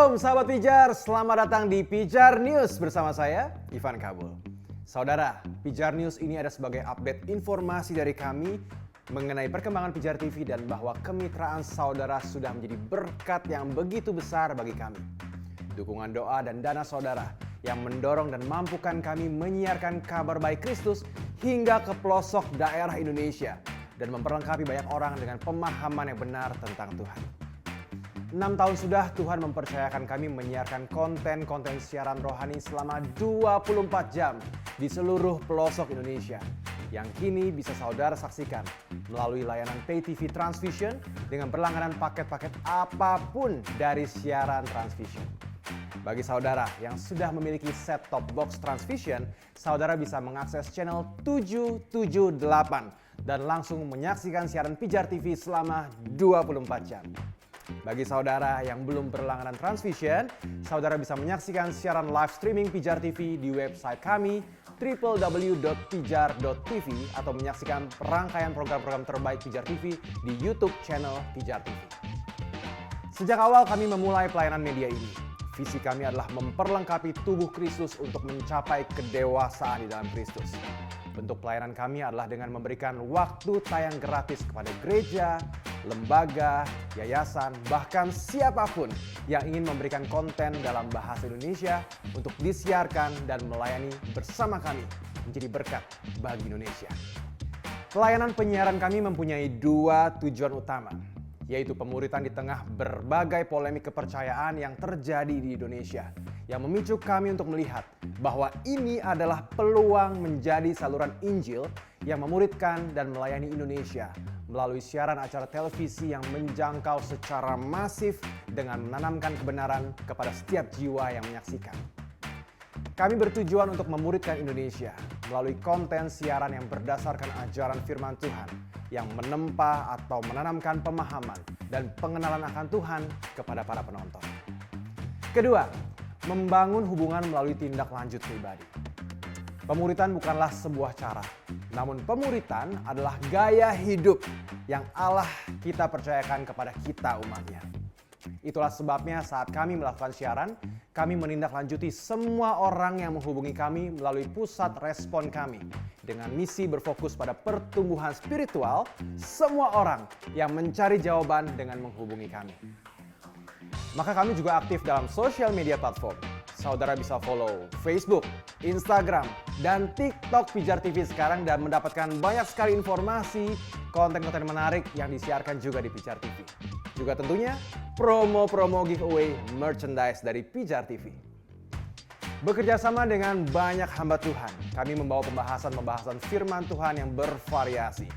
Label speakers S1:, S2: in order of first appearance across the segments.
S1: Shalom sahabat Pijar, selamat datang di Pijar News bersama saya, Ivan Kabul. Saudara, Pijar News ini ada sebagai update informasi dari kami mengenai perkembangan Pijar TV dan bahwa kemitraan saudara sudah menjadi berkat yang begitu besar bagi kami. Dukungan doa dan dana saudara yang mendorong dan mampukan kami menyiarkan kabar baik Kristus hingga ke pelosok daerah Indonesia dan memperlengkapi banyak orang dengan pemahaman yang benar tentang Tuhan. 6 tahun sudah Tuhan mempercayakan kami menyiarkan konten-konten siaran rohani selama 24 jam di seluruh pelosok Indonesia yang kini bisa saudara saksikan melalui layanan Pay TV Transvision dengan berlangganan paket-paket apapun dari siaran Transvision. Bagi saudara yang sudah memiliki set-top box Transvision, saudara bisa mengakses channel 778 dan langsung menyaksikan siaran Pijar TV selama 24 jam. Bagi saudara yang belum berlangganan Transvision, saudara bisa menyaksikan siaran live streaming Pijar TV di website kami www.pijar.tv atau menyaksikan rangkaian program-program terbaik Pijar TV di YouTube channel Pijar TV. Sejak awal kami memulai pelayanan media ini, visi kami adalah memperlengkapi tubuh Kristus untuk mencapai kedewasaan di dalam Kristus. Bentuk pelayanan kami adalah dengan memberikan waktu tayang gratis kepada gereja, lembaga, yayasan, bahkan siapapun yang ingin memberikan konten dalam bahasa Indonesia untuk disiarkan dan melayani bersama kami menjadi berkat bagi Indonesia. Pelayanan penyiaran kami mempunyai 2 tujuan utama, yaitu pemuritan di tengah berbagai polemik kepercayaan yang terjadi di Indonesia, yang memicu kami untuk melihat bahwa ini adalah peluang menjadi saluran Injil yang memuridkan dan melayani Indonesia melalui siaran acara televisi yang menjangkau secara masif dengan menanamkan kebenaran kepada setiap jiwa yang menyaksikan. Kami bertujuan untuk memuridkan Indonesia melalui konten siaran yang berdasarkan ajaran firman Tuhan yang menempa atau menanamkan pemahaman dan pengenalan akan Tuhan kepada para penonton. Kedua, membangun hubungan melalui tindak lanjut pribadi. Pemuritan bukanlah sebuah cara, namun pemuritan adalah gaya hidup yang Allah kita percayakan kepada kita umatnya. Itulah sebabnya saat kami melakukan siaran, kami menindaklanjuti semua orang yang menghubungi kami melalui pusat respon kami dengan misi berfokus pada pertumbuhan spiritual semua orang yang mencari jawaban dengan menghubungi kami. Maka kami juga aktif dalam social media platform. Saudara bisa follow Facebook, Instagram, dan TikTok Pijar TV sekarang dan mendapatkan banyak sekali informasi, konten-konten menarik yang disiarkan juga di Pijar TV. Juga tentunya promo-promo giveaway merchandise dari Pijar TV. Bekerja sama dengan banyak hamba Tuhan, kami membawa pembahasan-pembahasan firman Tuhan yang bervariasi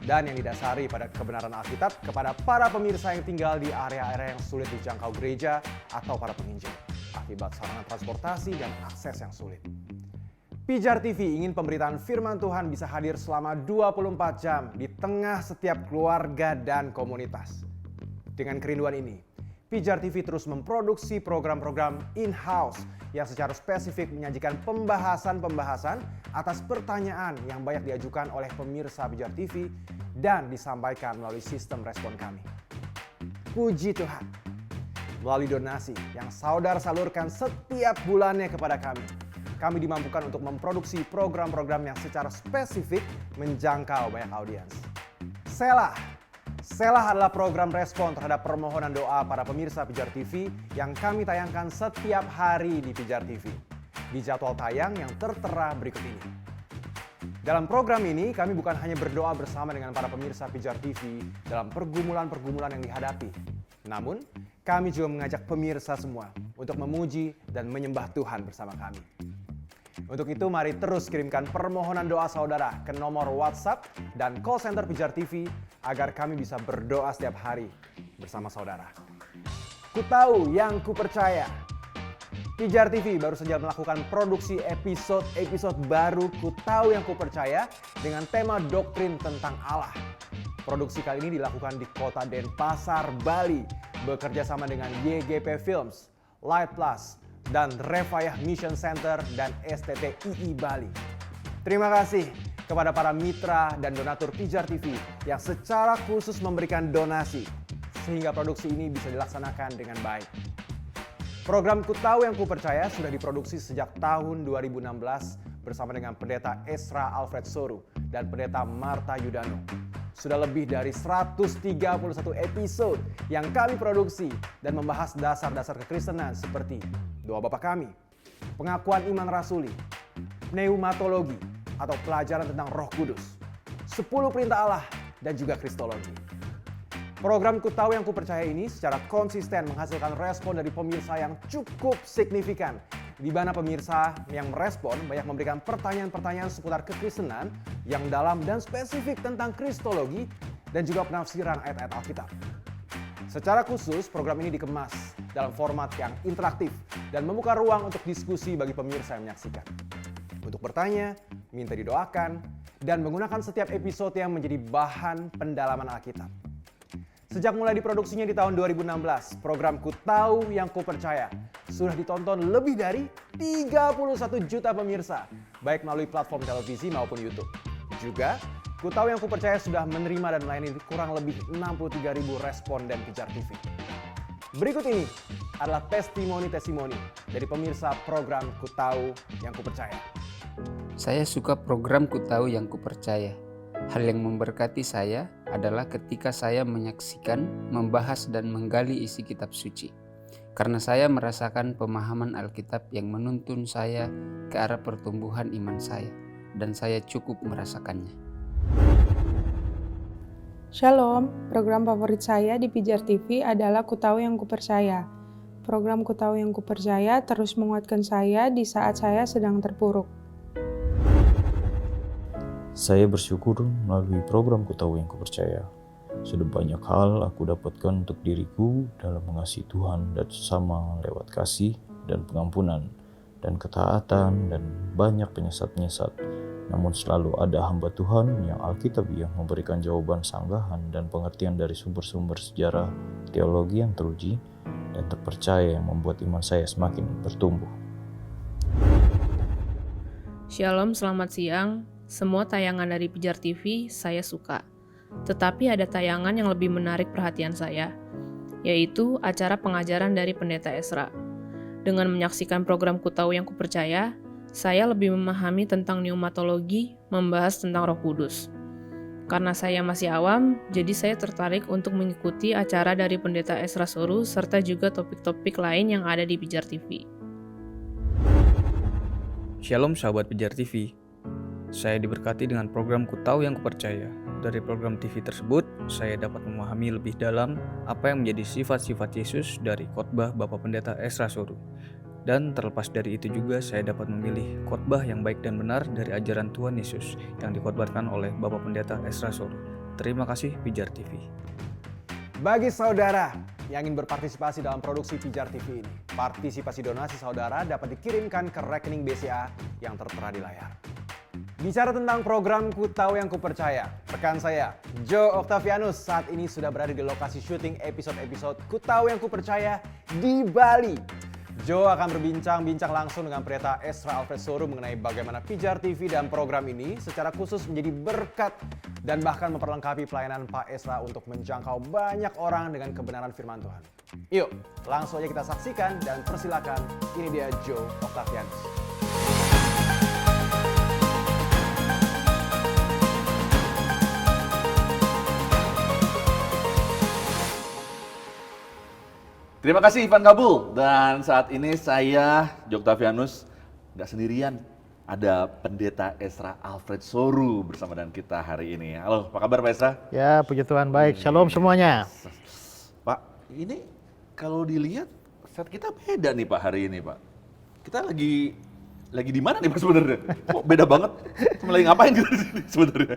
S1: dan yang didasari pada kebenaran Alkitab kepada para pemirsa yang tinggal di area-area yang sulit dijangkau gereja atau para penginjil akibat sarana transportasi dan akses yang sulit. Pijar TV ingin pemberitaan firman Tuhan bisa hadir selama 24 jam di tengah setiap keluarga dan komunitas. Dengan kerinduan ini, Pijar TV terus memproduksi program-program in-house yang secara spesifik menyajikan pembahasan-pembahasan atas pertanyaan yang banyak diajukan oleh pemirsa Pijar TV dan disampaikan melalui sistem respon kami. Puji Tuhan! Melalui donasi yang saudara salurkan setiap bulannya kepada kami, kami dimampukan untuk memproduksi program-program yang secara spesifik menjangkau banyak audiens. Selah adalah program respon terhadap permohonan doa para pemirsa Pijar TV yang kami tayangkan setiap hari di Pijar TV, di jadwal tayang yang tertera berikut ini. Dalam program ini, kami bukan hanya berdoa bersama dengan para pemirsa Pijar TV dalam pergumulan-pergumulan yang dihadapi, namun kami juga mengajak pemirsa semua untuk memuji dan menyembah Tuhan bersama kami. Untuk itu, mari terus kirimkan permohonan doa saudara ke nomor WhatsApp dan call center Pijar TV agar kami bisa berdoa setiap hari bersama saudara. Ku tahu yang ku percaya. Pijar TV baru saja melakukan produksi episode baru Ku Tahu Yang Ku Percaya dengan tema doktrin tentang Allah. Produksi kali ini dilakukan di kota Denpasar, Bali, bekerja sama dengan YGP Films, Light Plus, dan Refayah Mission Center dan STTII Bali. Terima kasih kepada para mitra dan donatur Pijar TV yang secara khusus memberikan donasi sehingga produksi ini bisa dilaksanakan dengan baik. Program Ku Tahu Yang Ku Percaya sudah diproduksi sejak tahun 2016 bersama dengan Pendeta Ezra Alfred Soru dan Pendeta Martha Yudano. Sudah lebih dari 131 episode yang kami produksi dan membahas dasar-dasar kekristenan seperti doa Bapa Kami, pengakuan iman rasuli, pneumatologi atau pelajaran tentang Roh Kudus, 10 perintah Allah, dan juga kristologi. Program Ku Tahu Yang Ku Percaya ini secara konsisten menghasilkan respon dari pemirsa yang cukup signifikan, di mana pemirsa yang merespon banyak memberikan pertanyaan-pertanyaan seputar kekristenan yang dalam dan spesifik tentang kristologi dan juga penafsiran ayat-ayat Alkitab. Secara khusus, program ini dikemas dalam format yang interaktif dan membuka ruang untuk diskusi bagi pemirsa yang menyaksikan. Untuk bertanya, minta didoakan, dan menggunakan setiap episode yang menjadi bahan pendalaman Alkitab. Sejak mulai diproduksinya di tahun 2016, program Ku Tahu Yang Ku Percaya sudah ditonton lebih dari 31 juta pemirsa, baik melalui platform televisi maupun YouTube. Juga, Ku Tahu Yang Ku Percaya sudah menerima dan melayani kurang lebih 63.000 responden Pijar TV. Berikut ini adalah testimoni-testimoni dari pemirsa program Ku Tahu Yang Ku Percaya.
S2: Saya suka program Ku Tahu Yang Ku Percaya. Hal yang memberkati saya adalah ketika saya menyaksikan, membahas, dan menggali isi kitab suci. Karena saya merasakan pemahaman Alkitab yang menuntun saya ke arah pertumbuhan iman saya, dan saya cukup merasakannya.
S3: Shalom, program favorit saya di Pijar TV adalah Ku Tahu Yang Ku Percaya. Program Ku Tahu Yang Ku Percaya terus menguatkan saya di saat saya sedang terpuruk.
S4: Saya bersyukur melalui program Ku Tahu Yang Ku Percaya. Sudah banyak hal aku dapatkan untuk diriku dalam mengasihi Tuhan dan sesama lewat kasih dan pengampunan dan ketaatan dan banyak penyesat-penyesat. Namun selalu ada hamba Tuhan yang Alkitab yang memberikan jawaban sanggahan dan pengertian dari sumber-sumber sejarah teologi yang teruji dan terpercaya yang membuat iman saya semakin bertumbuh.
S5: Shalom, selamat siang. Semua tayangan dari Pijar TV saya suka. Tetapi ada tayangan yang lebih menarik perhatian saya, yaitu acara pengajaran dari Pendeta Ezra. Dengan menyaksikan program Ku Tahu Yang Ku Percaya, saya lebih memahami tentang pneumatologi, membahas tentang Roh Kudus. Karena saya masih awam, jadi saya tertarik untuk mengikuti acara dari Pendeta Ezra Soru serta juga topik-topik lain yang ada di Pijar TV.
S6: Shalom sahabat Pijar TV. Saya diberkati dengan program Ku Tahu Yang Ku Percaya. Dari program TV tersebut, saya dapat memahami lebih dalam apa yang menjadi sifat-sifat Yesus dari khotbah Bapak Pendeta Ezra Soru. Dan terlepas dari itu juga saya dapat memilih khotbah yang baik dan benar dari ajaran Tuhan Yesus yang dikhotbahkan oleh Bapak Pendeta Ezra Soru. Terima kasih Pijar TV.
S1: Bagi saudara yang ingin berpartisipasi dalam produksi Pijar TV ini, partisipasi donasi saudara dapat dikirimkan ke rekening BCA yang tertera di layar. Bicara tentang program Ku Tahu Yang Ku Percaya, rekan saya, Joe Octavianus, saat ini sudah berada di lokasi syuting episode-episode Ku Tahu Yang Ku Percaya di Bali. Joe akan berbincang-bincang langsung dengan Pendeta Ezra Alfred Soru mengenai bagaimana Pijar TV dan program ini secara khusus menjadi berkat dan bahkan memperlengkapi pelayanan Pak Ezra untuk menjangkau banyak orang dengan kebenaran firman Tuhan. Yuk, langsung aja kita saksikan dan persilakan, ini dia Joe Octavianus.
S7: Terima kasih Ivan Kabul, dan saat ini saya, Octavianus, nggak sendirian. Ada Pendeta Ezra Alfred Soru bersama dengan kita hari ini. Halo, apa kabar Pak Ezra?
S8: Ya, puji Tuhan, baik. Shalom semuanya.
S7: Pak, ini kalau dilihat set kita beda nih Pak hari ini Pak. Kita lagi di mana nih Pak sebenarnya? Kok beda banget? Lagi ngapain kita di sini sebenarnya?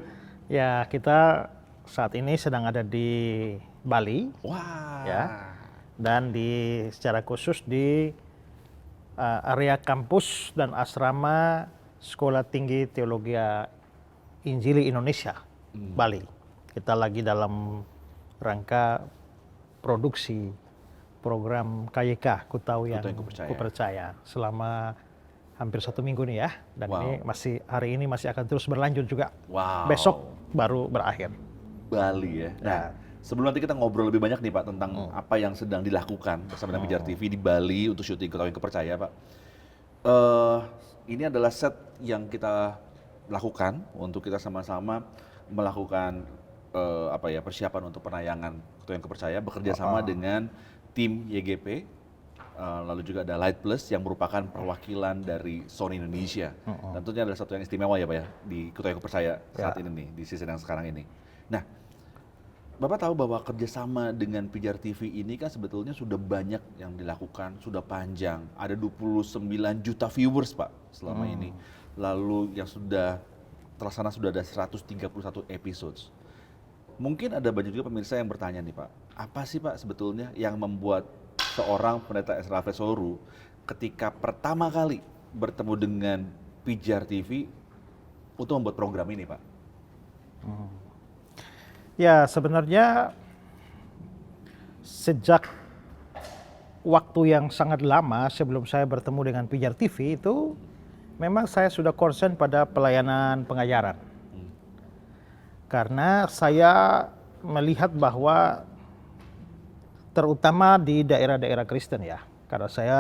S8: Ya, kita saat ini sedang ada di Bali.
S7: Wah.
S8: Ya. Dan secara khusus di area kampus dan asrama Sekolah Tinggi Teologi Injili Indonesia, Bali. Kita lagi dalam rangka produksi program KYK, Ku Tahu Yang Ku Percaya, selama hampir 1 minggu nih ya. Dan ini hari ini masih akan terus berlanjut juga. Besok baru berakhir.
S7: Bali ya. Nah, Sebelum nanti kita ngobrol lebih banyak nih Pak tentang apa yang sedang dilakukan bersama dengan Pijar TV di Bali untuk syuting Ketahui Yang Kupercaya Pak. Ini adalah set yang kita lakukan untuk kita sama-sama melakukan persiapan untuk penayangan Ketahui Yang Kupercaya bekerja sama dengan tim YGP, lalu juga ada Light Plus yang merupakan perwakilan dari Sony Indonesia. Tentunya adalah satu yang istimewa ya Pak ya di Ketahui Yang Kupercaya saat ini nih, di season yang sekarang ini. Nah, Bapak tahu bahwa kerjasama dengan Pijar TV ini kan sebetulnya sudah banyak yang dilakukan, sudah panjang. Ada 29 juta viewers Pak selama ini. Lalu yang sudah terlaksana sudah ada 131 episodes. Mungkin ada banyak juga pemirsa yang bertanya nih Pak, apa sih Pak sebetulnya yang membuat seorang pendeta Ezra Avesoru ketika pertama kali bertemu dengan Pijar TV untuk membuat program ini Pak?
S8: Ya, sebenarnya sejak waktu yang sangat lama sebelum saya bertemu dengan Pijar TV itu memang saya sudah concern pada pelayanan pengajaran. Karena saya melihat bahwa terutama di daerah-daerah Kristen ya, karena saya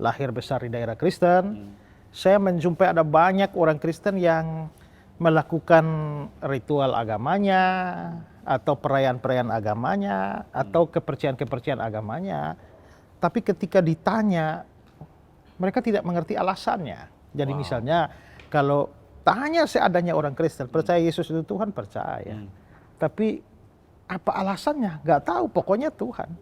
S8: lahir besar di daerah Kristen, saya menjumpai ada banyak orang Kristen yang melakukan ritual agamanya, atau perayaan-perayaan agamanya, atau kepercayaan-kepercayaan agamanya. Tapi ketika ditanya, mereka tidak mengerti alasannya. Jadi misalnya, kalau tanya seadanya orang Kristen, percaya Yesus itu Tuhan, percaya. Tapi apa alasannya? Nggak tahu, pokoknya Tuhan.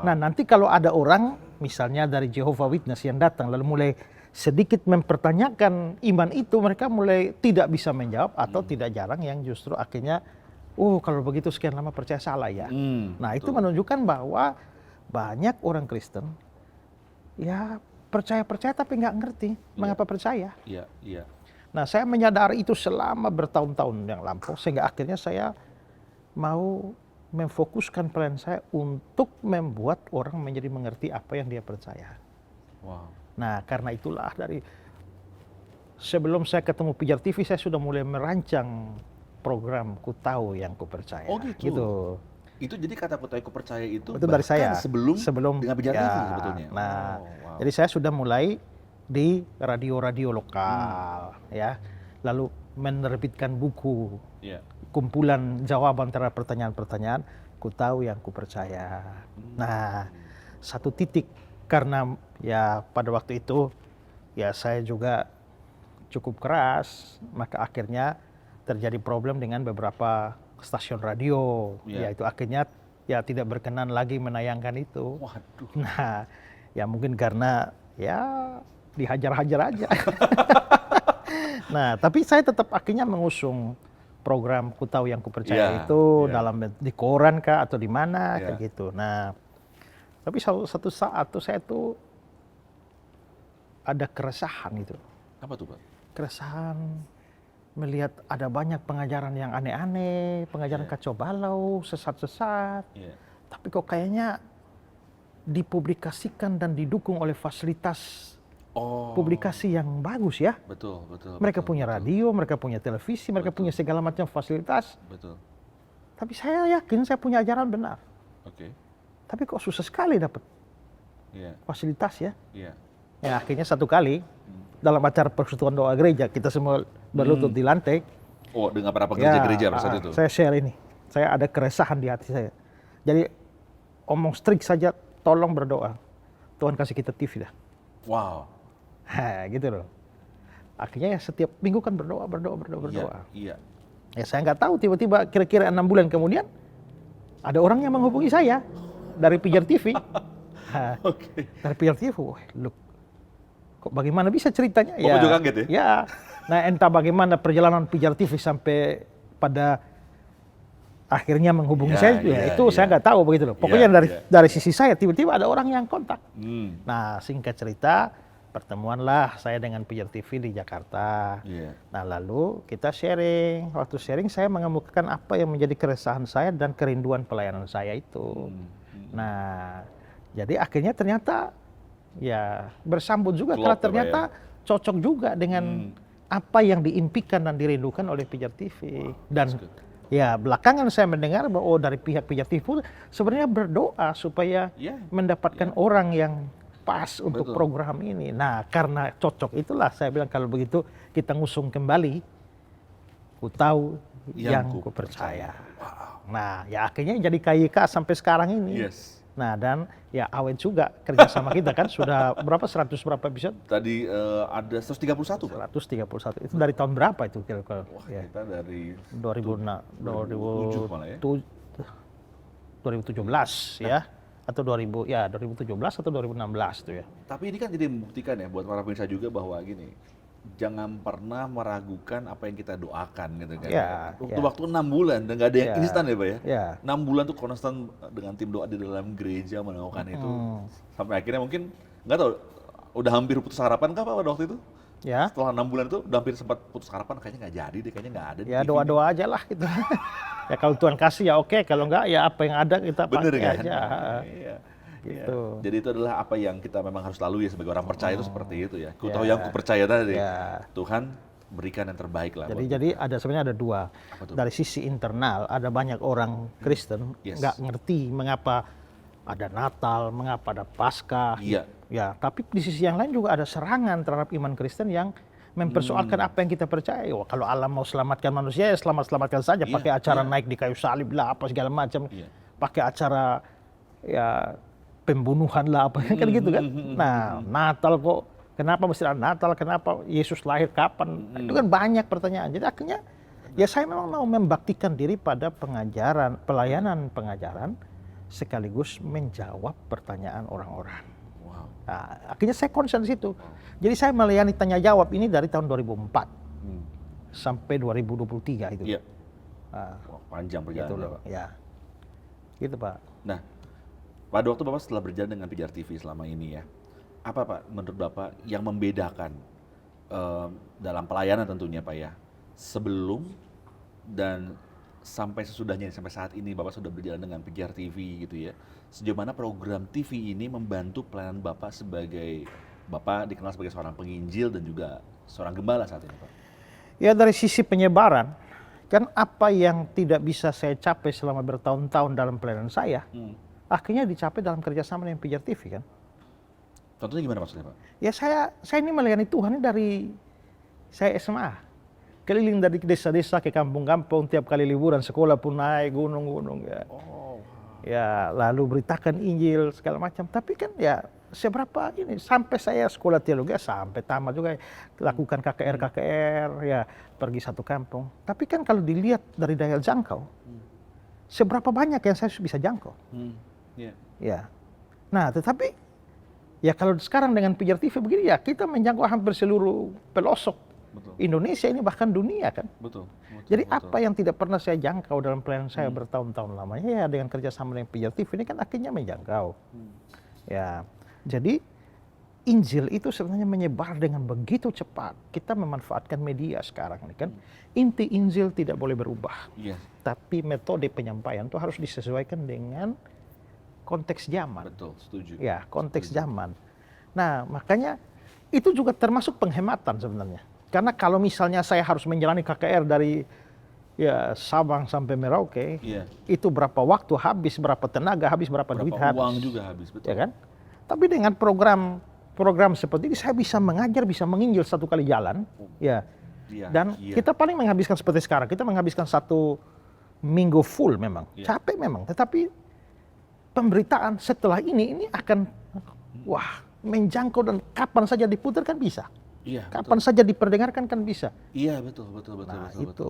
S8: Nah nanti kalau ada orang, misalnya dari Jehovah Witness yang datang, lalu mulai sedikit mempertanyakan iman itu, mereka mulai tidak bisa menjawab atau tidak jarang yang justru akhirnya, kalau begitu sekian lama percaya salah ya. Nah itu menunjukkan bahwa banyak orang Kristen ya percaya-percaya tapi nggak ngerti mengapa percaya. Nah saya menyadari itu selama bertahun-tahun yang lampau, sehingga akhirnya saya mau memfokuskan pelayanan saya untuk membuat orang menjadi mengerti apa yang dia percaya. Nah karena itulah dari sebelum saya ketemu Pijar TV, saya sudah mulai merancang program Kutahu Yang Kupercaya. Gitu.
S7: Itu jadi kata Kutahu Yang Kupercaya itu
S8: dari saya
S7: sebelum dengan Pijar TV sebetulnya.
S8: Nah jadi saya sudah mulai di radio-radio lokal ya, lalu menerbitkan buku kumpulan jawaban terhadap pertanyaan-pertanyaan Kutahu Yang Kupercaya. Nah satu titik, karena ya pada waktu itu ya saya juga cukup keras, maka akhirnya terjadi problem dengan beberapa stasiun radio, yaitu akhirnya ya tidak berkenan lagi menayangkan itu. Nah ya mungkin karena ya dihajar-hajar aja. Nah tapi saya tetap akhirnya mengusung program Kutahu Yang Kupercaya itu dalam di koran kah atau di mana kayak gitu. Nah tapi satu saat tuh saya tuh ada keresahan itu.
S7: Apa tuh Pak?
S8: Keresahan melihat ada banyak pengajaran yang aneh-aneh, pengajaran kacau balau, sesat-sesat. Tapi kok kayaknya dipublikasikan dan didukung oleh fasilitas publikasi yang bagus ya.
S7: Betul.
S8: Mereka punya radio, mereka punya televisi, mereka punya segala macam fasilitas. Tapi saya yakin saya punya ajaran benar. Tapi kok susah sekali dapat fasilitas ya. Ya akhirnya satu kali dalam acara persekutuan doa gereja, kita semua berlutut di lantai.
S7: Dengan para pekerja gereja pada saat itu.
S8: Saya share ini. Saya ada keresahan di hati saya. Jadi omong strict saja, tolong berdoa. Tuhan kasih kita TV dah. Gitu loh. Akhirnya ya setiap minggu kan berdoa. Ya saya nggak tahu, tiba-tiba kira-kira 6 bulan kemudian ada orang yang menghubungi saya dari Pijar TV. Dari Pijar TV, look, kok bagaimana bisa ceritanya?
S7: Bapak juga kaget ya?
S8: Ya. Nah entah bagaimana perjalanan Pijar TV sampai pada akhirnya menghubungi saya, itu saya nggak tahu begitu loh. Pokoknya dari sisi saya tiba-tiba ada orang yang kontak. Nah singkat cerita, pertemuanlah saya dengan Pijar TV di Jakarta. Nah lalu kita sharing. Waktu sharing saya mengemukakan apa yang menjadi keresahan saya dan kerinduan pelayanan saya itu. Nah jadi akhirnya ternyata ya bersambut juga, karena ternyata cocok juga dengan apa yang diimpikan dan dirindukan oleh Pijar TV. Dan Ya, belakangan saya mendengar bahwa dari pihak Pijar TV pun sebenarnya berdoa supaya
S7: Iya.
S8: mendapatkan orang yang pas untuk
S7: Betul.
S8: program ini. Nah, karena cocok itulah saya bilang kalau begitu kita ngusung kembali Ku Tahu Yang Ku Percaya. Nah, ya akhirnya jadi KYK sampai sekarang ini.
S7: Yes.
S8: Nah, dan ya awet juga kerjasama kita kan sudah berapa 100 berapa episode?
S7: Tadi ada 131 Pak.
S8: 131. Itu dari tahun berapa itu kira-kira?
S7: Wah,
S8: Ya.
S7: kita dari
S8: 2007
S7: malah ya.
S8: 2017 ya atau 2017 atau 2016 itu ya.
S7: Tapi ini kan jadi membuktikan ya buat para pemirsa juga bahwa gini, jangan pernah meragukan apa yang kita doakan gitu kan.
S8: Ya,
S7: Waktu 6 bulan dan nggak ada yang
S8: Ya.
S7: instan ya Pak ya.
S8: Ya.
S7: 6 bulan tuh konstan dengan tim doa di dalam gereja melakukan itu. Sampai akhirnya mungkin nggak tahu udah hampir putus harapan kah Pak pada waktu itu?
S8: Ya.
S7: Setelah 6 bulan itu udah hampir sempat putus harapan, kayaknya nggak jadi deh, kayaknya nggak ada. di
S8: Ya
S7: TV.
S8: doa-doa aja lah gitu. Ya kalau Tuhan kasih ya oke, kalau enggak ya apa yang ada kita
S7: Bener
S8: pakai
S7: kan?
S8: aja.
S7: Iya.
S8: Gitu.
S7: Jadi itu adalah apa yang kita memang harus lalui ya sebagai orang percaya itu seperti itu ya. Ku tahu
S8: Ya.
S7: yang ku percaya tadi.
S8: Ya.
S7: Tuhan berikan yang terbaik lah. buat
S8: Jadi sebenarnya ada dua.
S7: Apa tuh?
S8: Dari sisi internal ada banyak orang Kristen
S7: Yes.
S8: nggak ngerti mengapa ada Natal, mengapa ada Paskah.
S7: Iya.
S8: Ya, tapi di sisi yang lain juga ada serangan terhadap iman Kristen yang mempersoalkan apa yang kita percaya. Wah, kalau Allah mau selamatkan manusia ya selamatkan saja.
S7: Iya,
S8: Pakai acara
S7: iya.
S8: naik di kayu salib lah apa segala macam.
S7: Iya.
S8: Pakai acara ya pembunuhan lah apa kan gitu kan. Nah, Natal kok kenapa mesti ada Natal? Kenapa Yesus lahir kapan? Itu kan banyak pertanyaan. Jadi akhirnya ya saya memang mau membaktikan diri pada pengajaran, pelayanan pengajaran sekaligus menjawab pertanyaan orang-orang.
S7: Wow.
S8: Nah, akhirnya saya concern di situ. Jadi saya melayani tanya jawab ini dari tahun 2004
S7: Hmm.
S8: sampai 2023 itu.
S7: Iya.
S8: Nah,
S7: Wah, panjang
S8: gitu
S7: perjalanan.
S8: loh. Ya. Gitu, Pak.
S7: Nah, pada waktu Bapak setelah berjalan dengan Pijar TV selama ini ya, apa Pak menurut Bapak yang membedakan dalam pelayanan tentunya Pak ya, sebelum dan sampai sesudahnya sampai saat ini Bapak sudah berjalan dengan Pijar TV gitu ya, sejauh mana program TV ini membantu pelayanan Bapak sebagai Bapak dikenal sebagai seorang penginjil dan juga seorang gembala saat ini Pak?
S8: Ya dari sisi penyebaran, kan apa yang tidak bisa saya capai selama bertahun-tahun dalam pelayanan saya, akhirnya dicapai dalam kerjasama dengan Pijar TV kan.
S7: Contohnya gimana maksudnya Pak?
S8: Ya saya ini melayani Tuhan ini dari saya SMA. Keliling dari desa-desa ke kampung-kampung, tiap kali liburan sekolah pun naik gunung-gunung ya. Ya lalu beritakan Injil segala macam. Tapi kan ya seberapa ini sampai saya sekolah teologi sampai tamat juga lakukan KKR ya pergi satu kampung. Tapi kan kalau dilihat dari daya jangkau, seberapa banyak yang saya bisa jangkau?
S7: Iya.
S8: Ya. Nah, tetapi ya kalau sekarang dengan Pijar TV begini ya kita menjangkau hampir seluruh pelosok
S7: Betul.
S8: Indonesia ini bahkan dunia kan.
S7: Betul.
S8: Jadi apa yang tidak pernah saya jangkau dalam pelayanan saya bertahun-tahun lamanya ya dengan kerjasama dengan Pijar TV ini kan akhirnya menjangkau. Ya, jadi Injil itu sebenarnya menyebar dengan begitu cepat. Kita memanfaatkan media sekarang ini kan. Inti Injil tidak boleh berubah.
S7: Iya.
S8: Tapi metode penyampaian itu harus disesuaikan dengan konteks zaman.
S7: Betul, setuju.
S8: Ya, konteks zaman. Nah, makanya itu juga termasuk penghematan sebenarnya. Karena kalau misalnya saya harus menjalani KKR dari ya Sabang sampai Merauke,
S7: Iya.
S8: itu berapa waktu habis, berapa tenaga habis, berapa duit
S7: Berapa
S8: habis.
S7: uang juga habis, betul.
S8: Ya kan? Tapi dengan program seperti ini saya bisa mengajar, bisa menginjil satu kali jalan, ya.
S7: Iya,
S8: Dan
S7: iya.
S8: kita paling menghabiskan seperti sekarang, kita menghabiskan 1 minggu full memang,
S7: Iya.
S8: capek memang. Tetapi pemberitaan setelah ini akan wah menjangkau dan kapan saja diputar kan bisa,
S7: Iya,
S8: kapan saja diperdengarkan kan bisa.
S7: Iya, betul.
S8: Nah
S7: betul.
S8: itu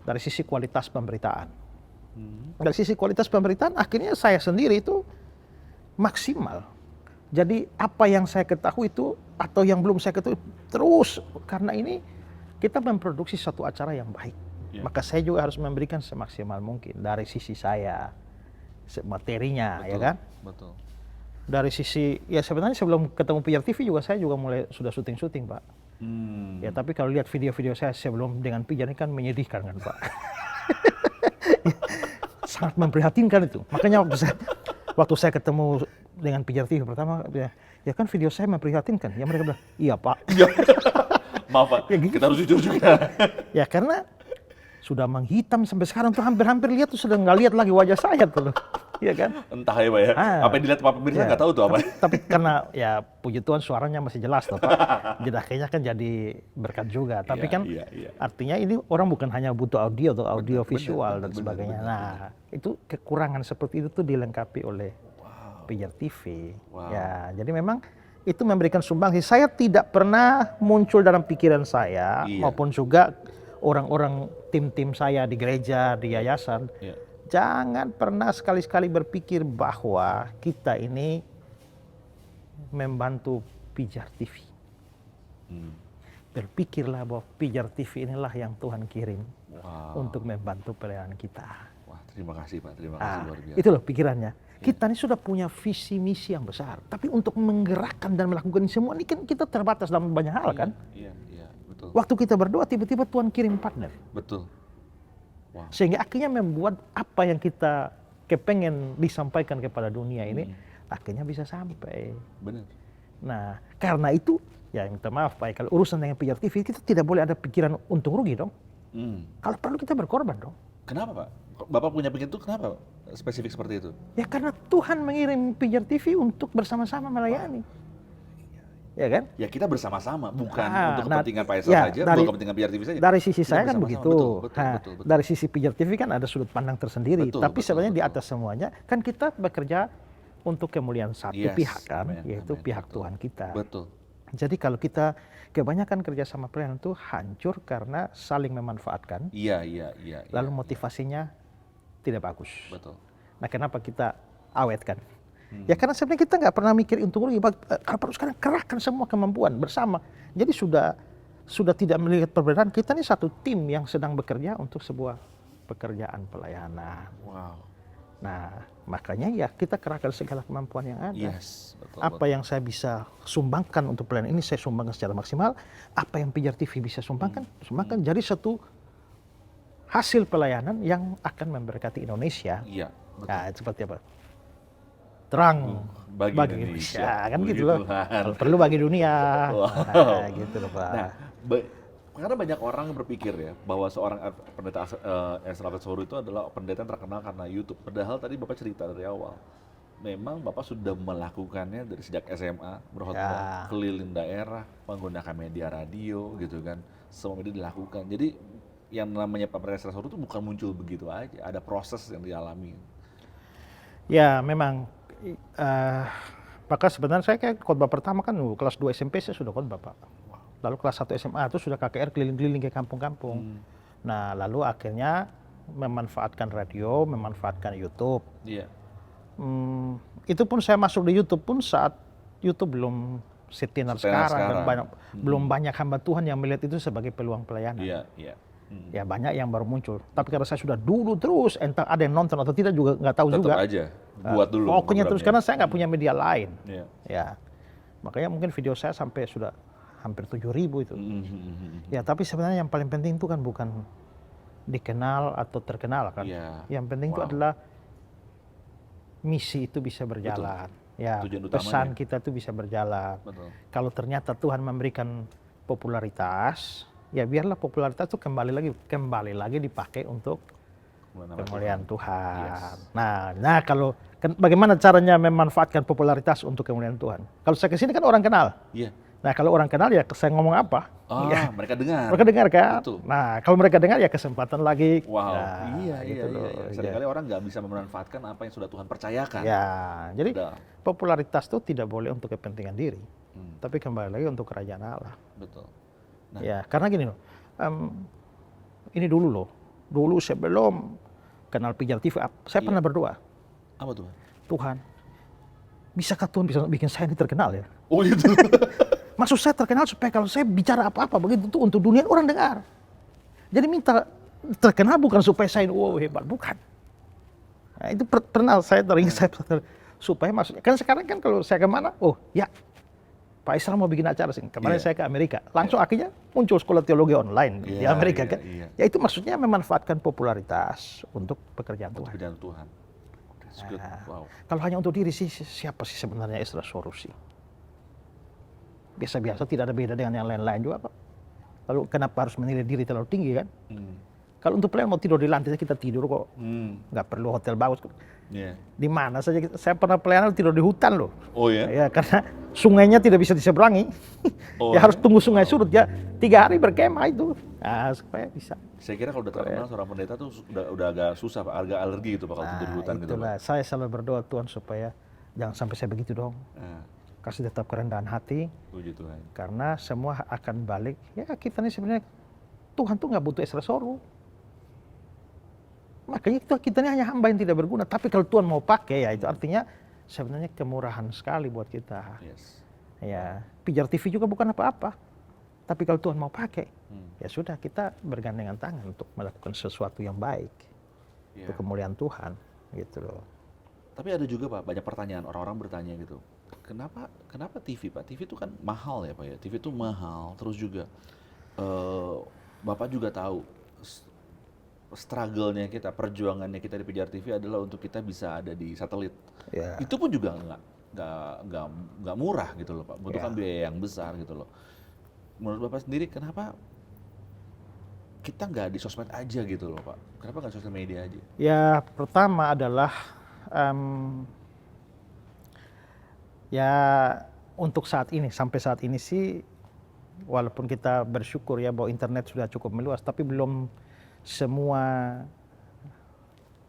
S8: dari sisi kualitas pemberitaan. Dari sisi kualitas pemberitaan akhirnya saya sendiri itu maksimal. Jadi apa yang saya ketahui itu atau yang belum saya ketahui terus karena ini kita memproduksi satu acara yang baik.
S7: Ya.
S8: Maka saya juga harus memberikan semaksimal mungkin dari sisi saya materinya ya kan.
S7: Betul.
S8: Dari sisi ya sebenarnya sebelum ketemu Pijar TV juga saya juga mulai sudah syuting Pak. Ya tapi kalau lihat video-video saya sebelum dengan Pijar ini kan menyedihkan kan Pak. Sangat memprihatinkan itu. Makanya waktu saya ketemu dengan Pijar TV pertama, ya kan video saya memprihatinkan. Ya mereka bilang, iya Pak.
S7: Maaf Pak,
S8: Ya, gitu.
S7: kita harus jujur juga.
S8: Ya karena sudah menghitam sampai sekarang tuh hampir-hampir lihat tuh sudah nggak lihat lagi wajah saya tuh loh. Iya kan?
S7: Entah ya Pak ya, apa yang dilihat Pak pemirsa nggak tahu tuh apa.
S8: Tapi karena ya puji Tuhan suaranya masih jelas tuh Pak. Jadi akhirnya kan jadi berkat juga. Tapi
S7: Iya,
S8: kan
S7: iya, iya.
S8: artinya ini orang bukan hanya butuh audio atau audio visual dan
S7: benar,
S8: sebagainya.
S7: benar,
S8: Nah itu kekurangan seperti itu tuh dilengkapi oleh Pijar TV.
S7: Wow.
S8: Ya, jadi memang itu memberikan sumbangsi. Saya tidak pernah muncul dalam pikiran saya
S7: Iya.
S8: maupun juga orang-orang tim-tim saya di gereja, di yayasan.
S7: Iya.
S8: Jangan pernah sekali-sekali berpikir bahwa kita ini membantu Pijar TV. Berpikirlah bahwa Pijar TV inilah yang Tuhan kirim untuk membantu pelayanan kita.
S7: Wah, terima kasih Pak, terima kasih luar biasa.
S8: Itu loh pikirannya. Kita ini sudah punya visi misi yang besar, tapi untuk menggerakkan dan melakukan ini semua ini kan kita terbatas dalam banyak hal kan.
S7: Iya, betul.
S8: Waktu kita berdoa tiba-tiba Tuhan kirim partner.
S7: Betul. Wow.
S8: Sehingga akhirnya membuat apa yang kita kepengen disampaikan kepada dunia ini akhirnya bisa sampai.
S7: Benar.
S8: Nah, karena itu ya minta maaf Pak, kalau urusan dengan Pijar TV kita tidak boleh ada pikiran untung rugi dong. Kalau perlu kita berkorban dong.
S7: Kenapa Pak? Bapak punya pikiran itu kenapa spesifik seperti itu?
S8: Ya karena Tuhan mengirim Pijar TV untuk bersama-sama melayani. Ya kan?
S7: Ya kita bersama-sama, bukan untuk
S8: nah,
S7: kepentingan Pak Esra
S8: ya,
S7: saja,
S8: dari-
S7: bukan kepentingan Pijar TV saja.
S8: Dari sisi
S7: Kita
S8: saya kan
S7: bersama-sama,
S8: begitu.
S7: betul,
S8: Nah,
S7: betul.
S8: dari sisi Pijar TV kan ada sudut pandang tersendiri.
S7: Betul,
S8: Tapi
S7: betul,
S8: sebenarnya di
S7: betul.
S8: atas semuanya kan kita bekerja untuk kemuliaan satu
S7: Yes,
S8: pihak kan,
S7: amen,
S8: yaitu
S7: amen,
S8: pihak
S7: betul.
S8: Tuhan kita.
S7: Betul.
S8: Jadi kalau kita kebanyakan kerja sama pelayanan itu hancur karena saling memanfaatkan,
S7: Iya.
S8: lalu motivasinya tidak bagus.
S7: Betul.
S8: Nah, kenapa kita awetkan? Ya karena sebenarnya kita nggak pernah mikir untung rugi. Kalau perlu sekarang kerahkan semua kemampuan bersama. Jadi sudah tidak melihat perbedaan. Kita ini satu tim yang sedang bekerja untuk sebuah pekerjaan pelayanan.
S7: Wow.
S8: Nah, makanya ya kita kerahkan segala kemampuan yang ada.
S7: Yes, betul.
S8: Apa yang saya bisa sumbangkan untuk pelayanan ini saya sumbangkan secara maksimal. Apa yang Pijar TV bisa sumbangkan, jadi satu hasil pelayanan yang akan memberkati Indonesia.
S7: Iya, betul.
S8: Nah, seperti apa? Terang
S7: Bagi Indonesia.
S8: kan
S7: Puji
S8: gitu loh.
S7: Tuhan.
S8: Kalau perlu bagi dunia.
S7: Wow.
S8: Nah, gitu loh Pak.
S7: Nah, karena banyak orang berpikir ya bahwa seorang pendeta Esra Soro itu adalah pendeta yang terkenal karena YouTube. Padahal tadi Bapak cerita dari awal, memang Bapak sudah melakukannya dari sejak SMA, berkhotbah keliling daerah, menggunakan media radio gitu kan, semua media dilakukan. Jadi yang namanya Pak Esra Soro itu bukan muncul begitu aja, ada proses yang dialami.
S8: Ya memang, maka sebenarnya saya kayak khotbah pertama kan kelas 2 SMP saya sudah khotbah Pak. Lalu kelas 1 SMA itu sudah KKR keliling-keliling ke kampung-kampung. Nah lalu akhirnya memanfaatkan radio, memanfaatkan YouTube.
S7: Iya.
S8: Itu pun saya masuk di YouTube pun saat YouTube belum setenar sekarang. Dan belum banyak hamba Tuhan yang melihat itu sebagai peluang pelayanan.
S7: Iya.
S8: Ya banyak yang baru muncul. Tapi karena saya sudah dulu terus, entah ada yang nonton atau tidak juga nggak tahu
S7: Tetap
S8: juga.
S7: aja, buat dulu.
S8: Pokoknya terus
S7: programnya.
S8: karena saya nggak punya media lain.
S7: Iya.
S8: Ya, makanya mungkin video saya sampai sudah hampir 7.000 itu. Ya tapi sebenarnya yang paling penting itu kan bukan dikenal atau terkenal kan.
S7: Iya.
S8: Yang penting itu adalah misi itu bisa berjalan. Ya,
S7: Tujuan
S8: pesan
S7: utamanya.
S8: kita itu bisa berjalan.
S7: Betul.
S8: Kalau ternyata Tuhan memberikan popularitas, ya biarlah popularitas itu kembali lagi dipakai untuk kemuliaan Tuhan.
S7: Yes.
S8: Nah kalau bagaimana caranya memanfaatkan popularitas untuk kemuliaan Tuhan? Kalau saya kesini kan orang kenal.
S7: Iya.
S8: Nah kalau orang kenal ya saya ngomong apa? Ya,
S7: Mereka dengar.
S8: mereka dengar kan.
S7: Betul.
S8: Nah kalau mereka dengar ya kesempatan lagi.
S7: Wow.
S8: Nah,
S7: Iya.
S8: gitu loh.
S7: Seringkali orang nggak bisa memanfaatkan apa yang sudah Tuhan percayakan.
S8: Ya, jadi
S7: Udah.
S8: popularitas itu tidak boleh untuk kepentingan diri, tapi kembali lagi untuk kerajaan Allah.
S7: Betul. Nah.
S8: Ya, karena gini loh, ini dulu sebelum kenal Pijar TV, saya pernah berdoa,
S7: Apa tuh?
S8: Tuhan, bisakah Tuhan bisa bikin saya ini terkenal ya?
S7: Oh gitu.
S8: Maksud saya terkenal supaya kalau saya bicara apa-apa begitu tuh untuk dunia orang dengar. Jadi minta terkenal bukan supaya saya wow hebat, bukan. Nah, itu pernah saya teringat saya supaya maksudnya kan sekarang kan kalau saya kemana, oh ya Pak Esra mau bikin acara sih. Kemarin saya ke Amerika, langsung akhirnya muncul sekolah teologi online di Amerika kan. Ya itu maksudnya memanfaatkan popularitas untuk pekerjaan Tuhan.
S7: Pekerjaan Tuhan. That's good. Wow.
S8: Kalau hanya untuk diri sih siapa sih sebenarnya Esra Soro sih? Biasa-biasa tidak ada beda dengan yang lain-lain juga Pak. Lalu kenapa harus menilai diri terlalu tinggi kan? Kalau untuk pelayanan mau tidur di lantai kita tidur kok, nggak perlu hotel bagus.
S7: Iya.
S8: Di mana saja saya pernah pelayanan tidur di hutan loh.
S7: Oh ya?
S8: Ya karena sungainya tidak bisa diseberangi.
S7: Oh,
S8: ya harus tunggu sungai surut ya 3 hari berkemah itu. Nah, supaya bisa.
S7: Saya kira kalau udah terkenal seorang pendeta tuh udah agak susah Pak, agak alergi gitu Pak kalau tidur di hutan gitu Pak.
S8: Itulah saya selalu berdoa Tuhan supaya jangan sampai saya begitu dong. Kasih tetap kerendahan hati.
S7: Puji Tuhan.
S8: Karena semua akan balik. Ya kita ini sebenarnya Tuhan tuh nggak butuh esresoro. Makanya kita ini hanya hamba yang tidak berguna. Tapi kalau Tuhan mau pakai ya itu artinya sebenarnya kemurahan sekali buat kita.
S7: Yes.
S8: Ya, Pijar TV juga bukan apa-apa. Tapi kalau Tuhan mau pakai, ya sudah kita bergandengan tangan untuk melakukan sesuatu yang baik.
S7: Yeah.
S8: Untuk kemuliaan Tuhan, gitu loh.
S7: Tapi ada juga Pak, banyak pertanyaan, orang-orang bertanya gitu. Kenapa TV Pak? TV itu kan mahal ya Pak ya. TV itu mahal, terus juga Bapak juga tahu struggle-nya kita, perjuangannya kita di Pijar TV adalah untuk kita bisa ada di satelit.
S8: Ya.
S7: Itu pun juga nggak murah gitu loh Pak, butuhkan biaya yang besar gitu loh. Menurut Bapak sendiri kenapa kita nggak di sosmed aja gitu loh Pak? Kenapa nggak sosial media aja?
S8: Ya pertama adalah ya untuk sampai saat ini sih walaupun kita bersyukur ya bahwa internet sudah cukup meluas, tapi belum semua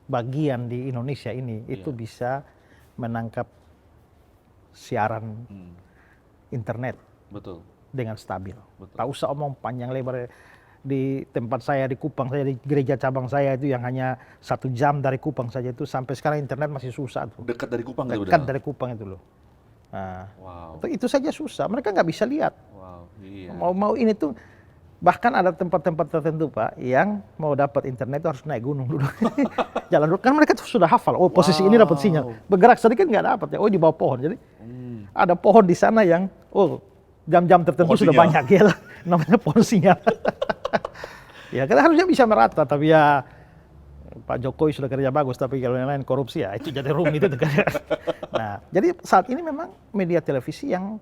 S8: bagian di Indonesia ini itu bisa menangkap siaran internet.
S7: Betul.
S8: Dengan stabil.
S7: Betul.
S8: Tak usah omong panjang lebar. Di tempat saya di Kupang saya, di gereja cabang saya itu yang hanya 1 jam dari Kupang saja itu sampai sekarang internet masih susah tuh.
S7: Dekat dari Kupang itu
S8: Dekat dari Kupang itu loh. Nah,
S7: wow.
S8: Itu saja susah. Mereka nggak bisa lihat.
S7: Wow, iya.
S8: Mau ini tuh bahkan ada tempat-tempat tertentu Pak yang mau dapat internet itu harus naik gunung dulu. Jalan dulu kan mereka tuh sudah hafal. Oh posisi ini dapat sinyal. Bergerak sedikit nggak dapat ya. Oh di bawah pohon. Jadi ada pohon di sana yang jam-jam tertentu pohon sudah sinyal. Banyak ya namanya pohon sinyal. Ya kan harusnya bisa merata tapi ya Pak Jokowi sudah kerja bagus tapi kalau yang lain korupsi ya itu jadi rumit itu. Nah jadi saat ini memang media televisi yang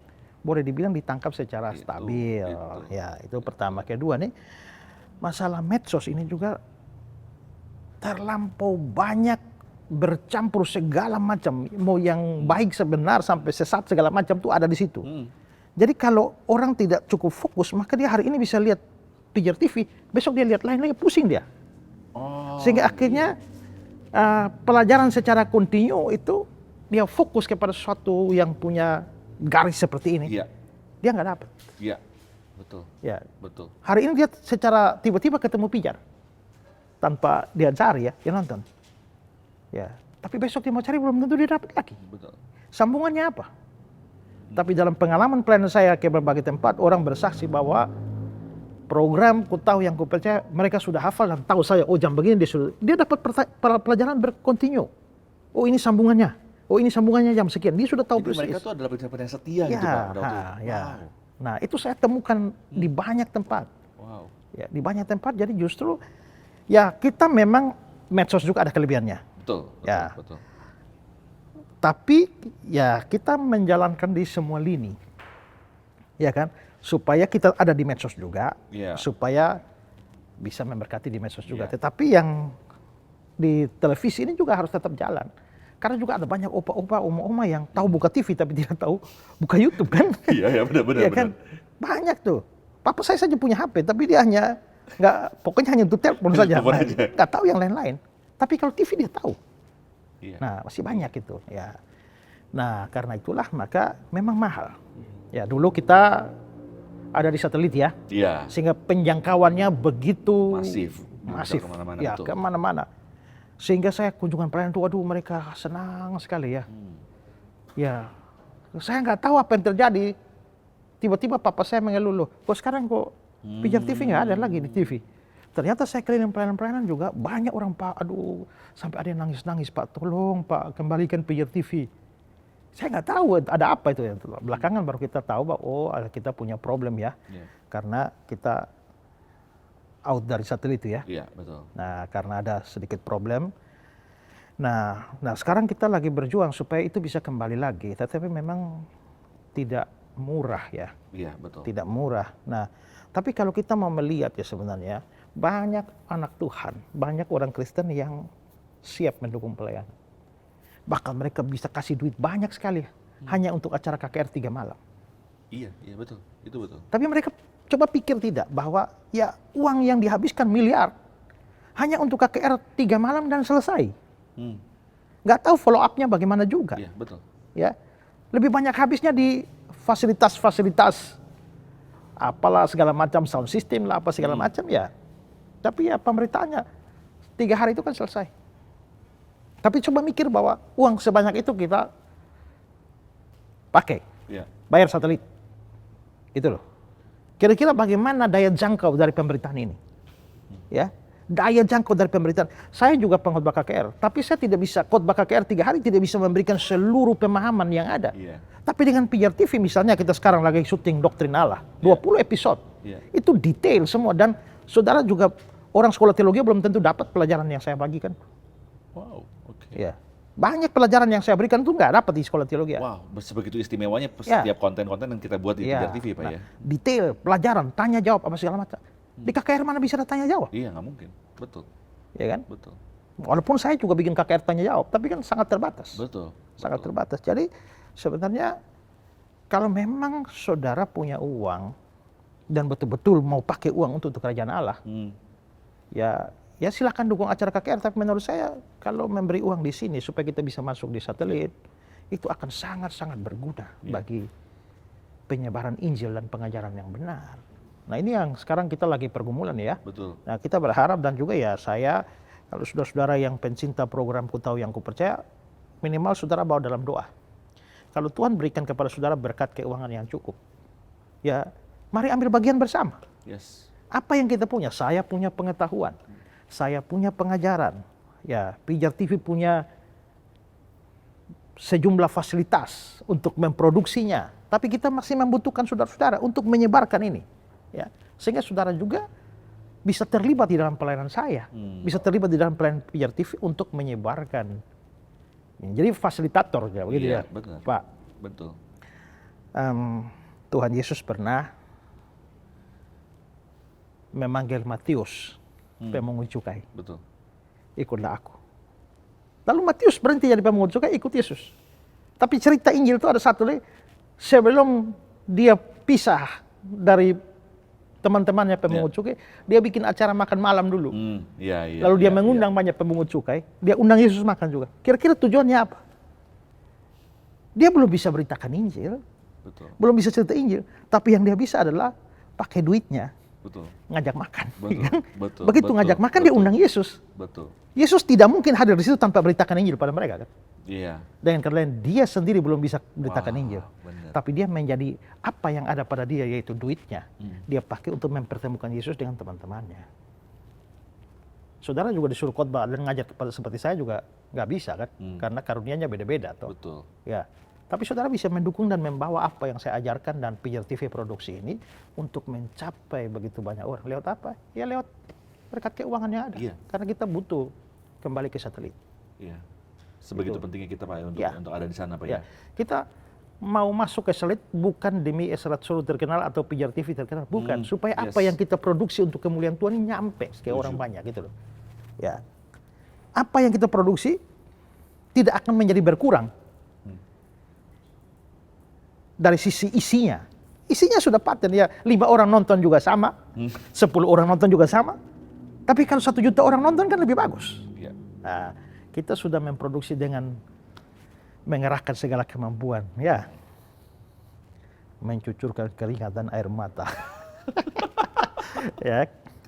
S8: boleh dibilang ditangkap secara stabil. Ya itu pertama. Kedua nih masalah medsos ini juga terlampau banyak bercampur segala macam. Mau yang baik sebenar sampai sesat segala macam tuh ada di situ. Jadi kalau orang tidak cukup fokus maka dia hari ini bisa lihat Pijar TV, besok dia lihat lain-lain pusing dia. Sehingga akhirnya pelajaran secara kontinu itu dia fokus kepada sesuatu yang punya garis seperti ini. Iya. Dia nggak dapat.
S7: Iya, betul.
S8: Ya,
S7: betul.
S8: Hari ini dia secara tiba-tiba ketemu Pijar tanpa dia cari ya, dia nonton. Ya, tapi besok dia mau cari belum tentu dia dapat lagi.
S7: Betul.
S8: Sambungannya apa? Tapi dalam pengalaman pelayanan saya ke berbagai tempat orang bersaksi bahwa program Ku Tahu Yang Ku Percaya mereka sudah hafal dan tahu saya jam begini dia dapat pelajaran berkontinu. Oh ini sambungannya. Oh ini sambungannya jam sekian. Dia sudah tahu persis.
S7: Mereka tuh adalah pendengar setia gitu Pak.
S8: Ya. Wow. Nah itu saya temukan di banyak tempat.
S7: Wow.
S8: Ya di banyak tempat jadi justru ya kita memang medsos juga ada kelebihannya.
S7: Betul.
S8: Ya.
S7: Betul.
S8: Tapi ya kita menjalankan di semua lini. Ya kan? Supaya kita ada di medsos juga, supaya bisa memberkati di medsos juga. Tetapi yang di televisi ini juga harus tetap jalan. Karena juga ada banyak opa-opa, oma-oma yang tahu buka TV tapi tidak tahu buka YouTube kan?
S7: Iya, benar-benar.
S8: Iya kan? Banyak tuh. Papa saya saja punya HP, tapi dia pokoknya hanya untuk telepon saja. Nggak tahu yang lain-lain. Tapi kalau TV dia tahu. Iya. Nah, masih banyak itu. Ya. Nah, karena itulah maka memang mahal. Ya, dulu kita ada di satelit ya, sehingga penjangkauannya begitu masif, kemana-mana. Sehingga saya kunjungan pelayanan itu, waduh mereka senang sekali ya. Ya, saya nggak tahu apa yang terjadi. Tiba-tiba papa saya mengeluh, kok sekarang Pijar TV nggak ada lagi di TV. Ternyata saya keliling pelayanan-pelayanan juga banyak orang Pak, aduh sampai ada yang nangis-nangis Pak, tolong Pak kembalikan Pijar TV. Saya nggak tahu ada apa itu ya. Belakangan baru kita tahu bahwa kita punya problem ya, karena kita out dari satelit itu ya.
S7: Iya betul.
S8: Nah karena ada sedikit problem. Nah sekarang kita lagi berjuang supaya itu bisa kembali lagi. Tetapi memang tidak murah ya.
S7: Iya betul.
S8: Tidak murah. Nah tapi kalau kita mau melihat ya sebenarnya banyak anak Tuhan, banyak orang Kristen yang siap mendukung pelayanan. Bahkan mereka bisa kasih duit banyak sekali hanya untuk acara KKR 3 malam.
S7: Iya, betul. Itu betul.
S8: Tapi mereka coba pikir tidak bahwa ya uang yang dihabiskan miliar hanya untuk KKR 3 malam dan selesai. Nggak tahu follow up-nya bagaimana juga.
S7: Iya, betul.
S8: Ya, lebih banyak habisnya di fasilitas-fasilitas apalah segala macam, sound system lah apa segala macam ya. Tapi ya pemerintahnya 3 hari itu kan selesai. Tapi coba mikir bahwa uang sebanyak itu kita pakai, bayar satelit. Itu loh. Kira-kira bagaimana daya jangkau dari pemerintahan ini? Ya, daya jangkau dari pemerintahan. Saya juga pengkhotbah KKR, tapi saya tidak bisa khotbah KKR 3 hari tidak bisa memberikan seluruh pemahaman yang ada. Tapi dengan Pijar TV misalnya kita sekarang lagi syuting Doktrin Allah, 20 episode. Itu detail semua dan saudara juga orang sekolah teologi belum tentu dapat pelajaran yang saya bagikan.
S7: Wow, oke.
S8: Ya. Banyak pelajaran yang saya berikan itu nggak dapat di sekolah teologi.
S7: Wow, sebegitu istimewanya setiap konten-konten yang kita buat di Pijar TV, Pak ya.
S8: Detail, pelajaran, tanya jawab apa segala macam. Di KKR mana bisa ada tanya jawab?
S7: Iya, nggak mungkin. Betul.
S8: Ya kan?
S7: Betul.
S8: Walaupun saya juga bikin KKR tanya jawab, tapi kan sangat terbatas.
S7: Betul.
S8: Sangat terbatas. Jadi sebenarnya kalau memang saudara punya uang dan betul-betul mau pakai uang untuk kerajaan Allah, ya silakan dukung acara KKR. Tapi menurut saya kalau memberi uang di sini supaya kita bisa masuk di satelit, itu akan sangat-sangat berguna bagi penyebaran Injil dan pengajaran yang benar. Nah ini yang sekarang kita lagi pergumulan ya.
S7: Betul.
S8: Nah kita berharap dan juga ya saya, kalau saudara-saudara yang pencinta program Ku Tahu Yang Ku Percaya, minimal saudara bawa dalam doa. Kalau Tuhan berikan kepada saudara berkat keuangan yang cukup, ya mari ambil bagian bersama. Apa yang kita punya? Saya punya pengetahuan, saya punya pengajaran, ya Pijar TV punya sejumlah fasilitas untuk memproduksinya. Tapi kita masih membutuhkan saudara-saudara untuk menyebarkan ini. Ya, sehingga saudara juga bisa terlibat di dalam pelayanan saya, bisa terlibat di dalam pelayanan Pijar TV untuk menyebarkan. Jadi fasilitator, ya, begitu ya,
S7: benar.
S8: Pak.
S7: Betul.
S8: Tuhan Yesus pernah memanggil Matius, pemungut cukai.
S7: Betul.
S8: Ikutlah aku. Lalu Matius berhenti jadi pemungut cukai, ikut Yesus. Tapi cerita Injil itu ada satu lagi, sebelum dia pisah dari teman-temannya pemungut cukai, dia bikin acara makan malam dulu. Lalu dia mengundang banyak pemungut cukai, dia undang Yesus makan juga. Kira-kira tujuannya apa? Dia belum bisa beritakan Injil, belum bisa cerita Injil, tapi yang dia bisa adalah pakai duitnya, ngajak makan. Begitu ngajak makan dia undang Yesus. Yesus tidak mungkin hadir di situ tanpa beritakan Injil pada mereka kan? Dengan kata lain, dia sendiri belum bisa beritakan Injil. Tapi dia menjadi apa yang ada pada dia, yaitu duitnya. Dia pakai untuk mempertemukan Yesus dengan teman-temannya. Saudara juga disuruh khotbah dan ngajak seperti saya juga nggak bisa kan? Karena karunianya beda-beda. Ya. Tapi saudara bisa mendukung dan membawa apa yang saya ajarkan dan Pijar TV produksi ini untuk mencapai begitu banyak orang. Lewat apa? Ya lewat berkat keuangan yang ada. Karena kita butuh kembali ke satelit.
S7: Sebegitu pentingnya kita Pak untuk ada di sana Pak ya. Kita mau masuk ke satelit bukan demi Esrat Solo terkenal atau Pijar TV terkenal, bukan. Supaya apa yang kita produksi untuk kemuliaan Tuhan ini nyampe ke orang banyak gitu loh. Ya. Apa yang kita produksi tidak akan menjadi berkurang. Dari sisi isinya. Isinya sudah paten ya, 5 orang nonton juga sama, 10 orang nonton juga sama. Tapi kalau 1 juta orang nonton kan lebih bagus. Nah, kita sudah memproduksi dengan mengerahkan segala kemampuan, ya, mencucurkan keringat dan air mata.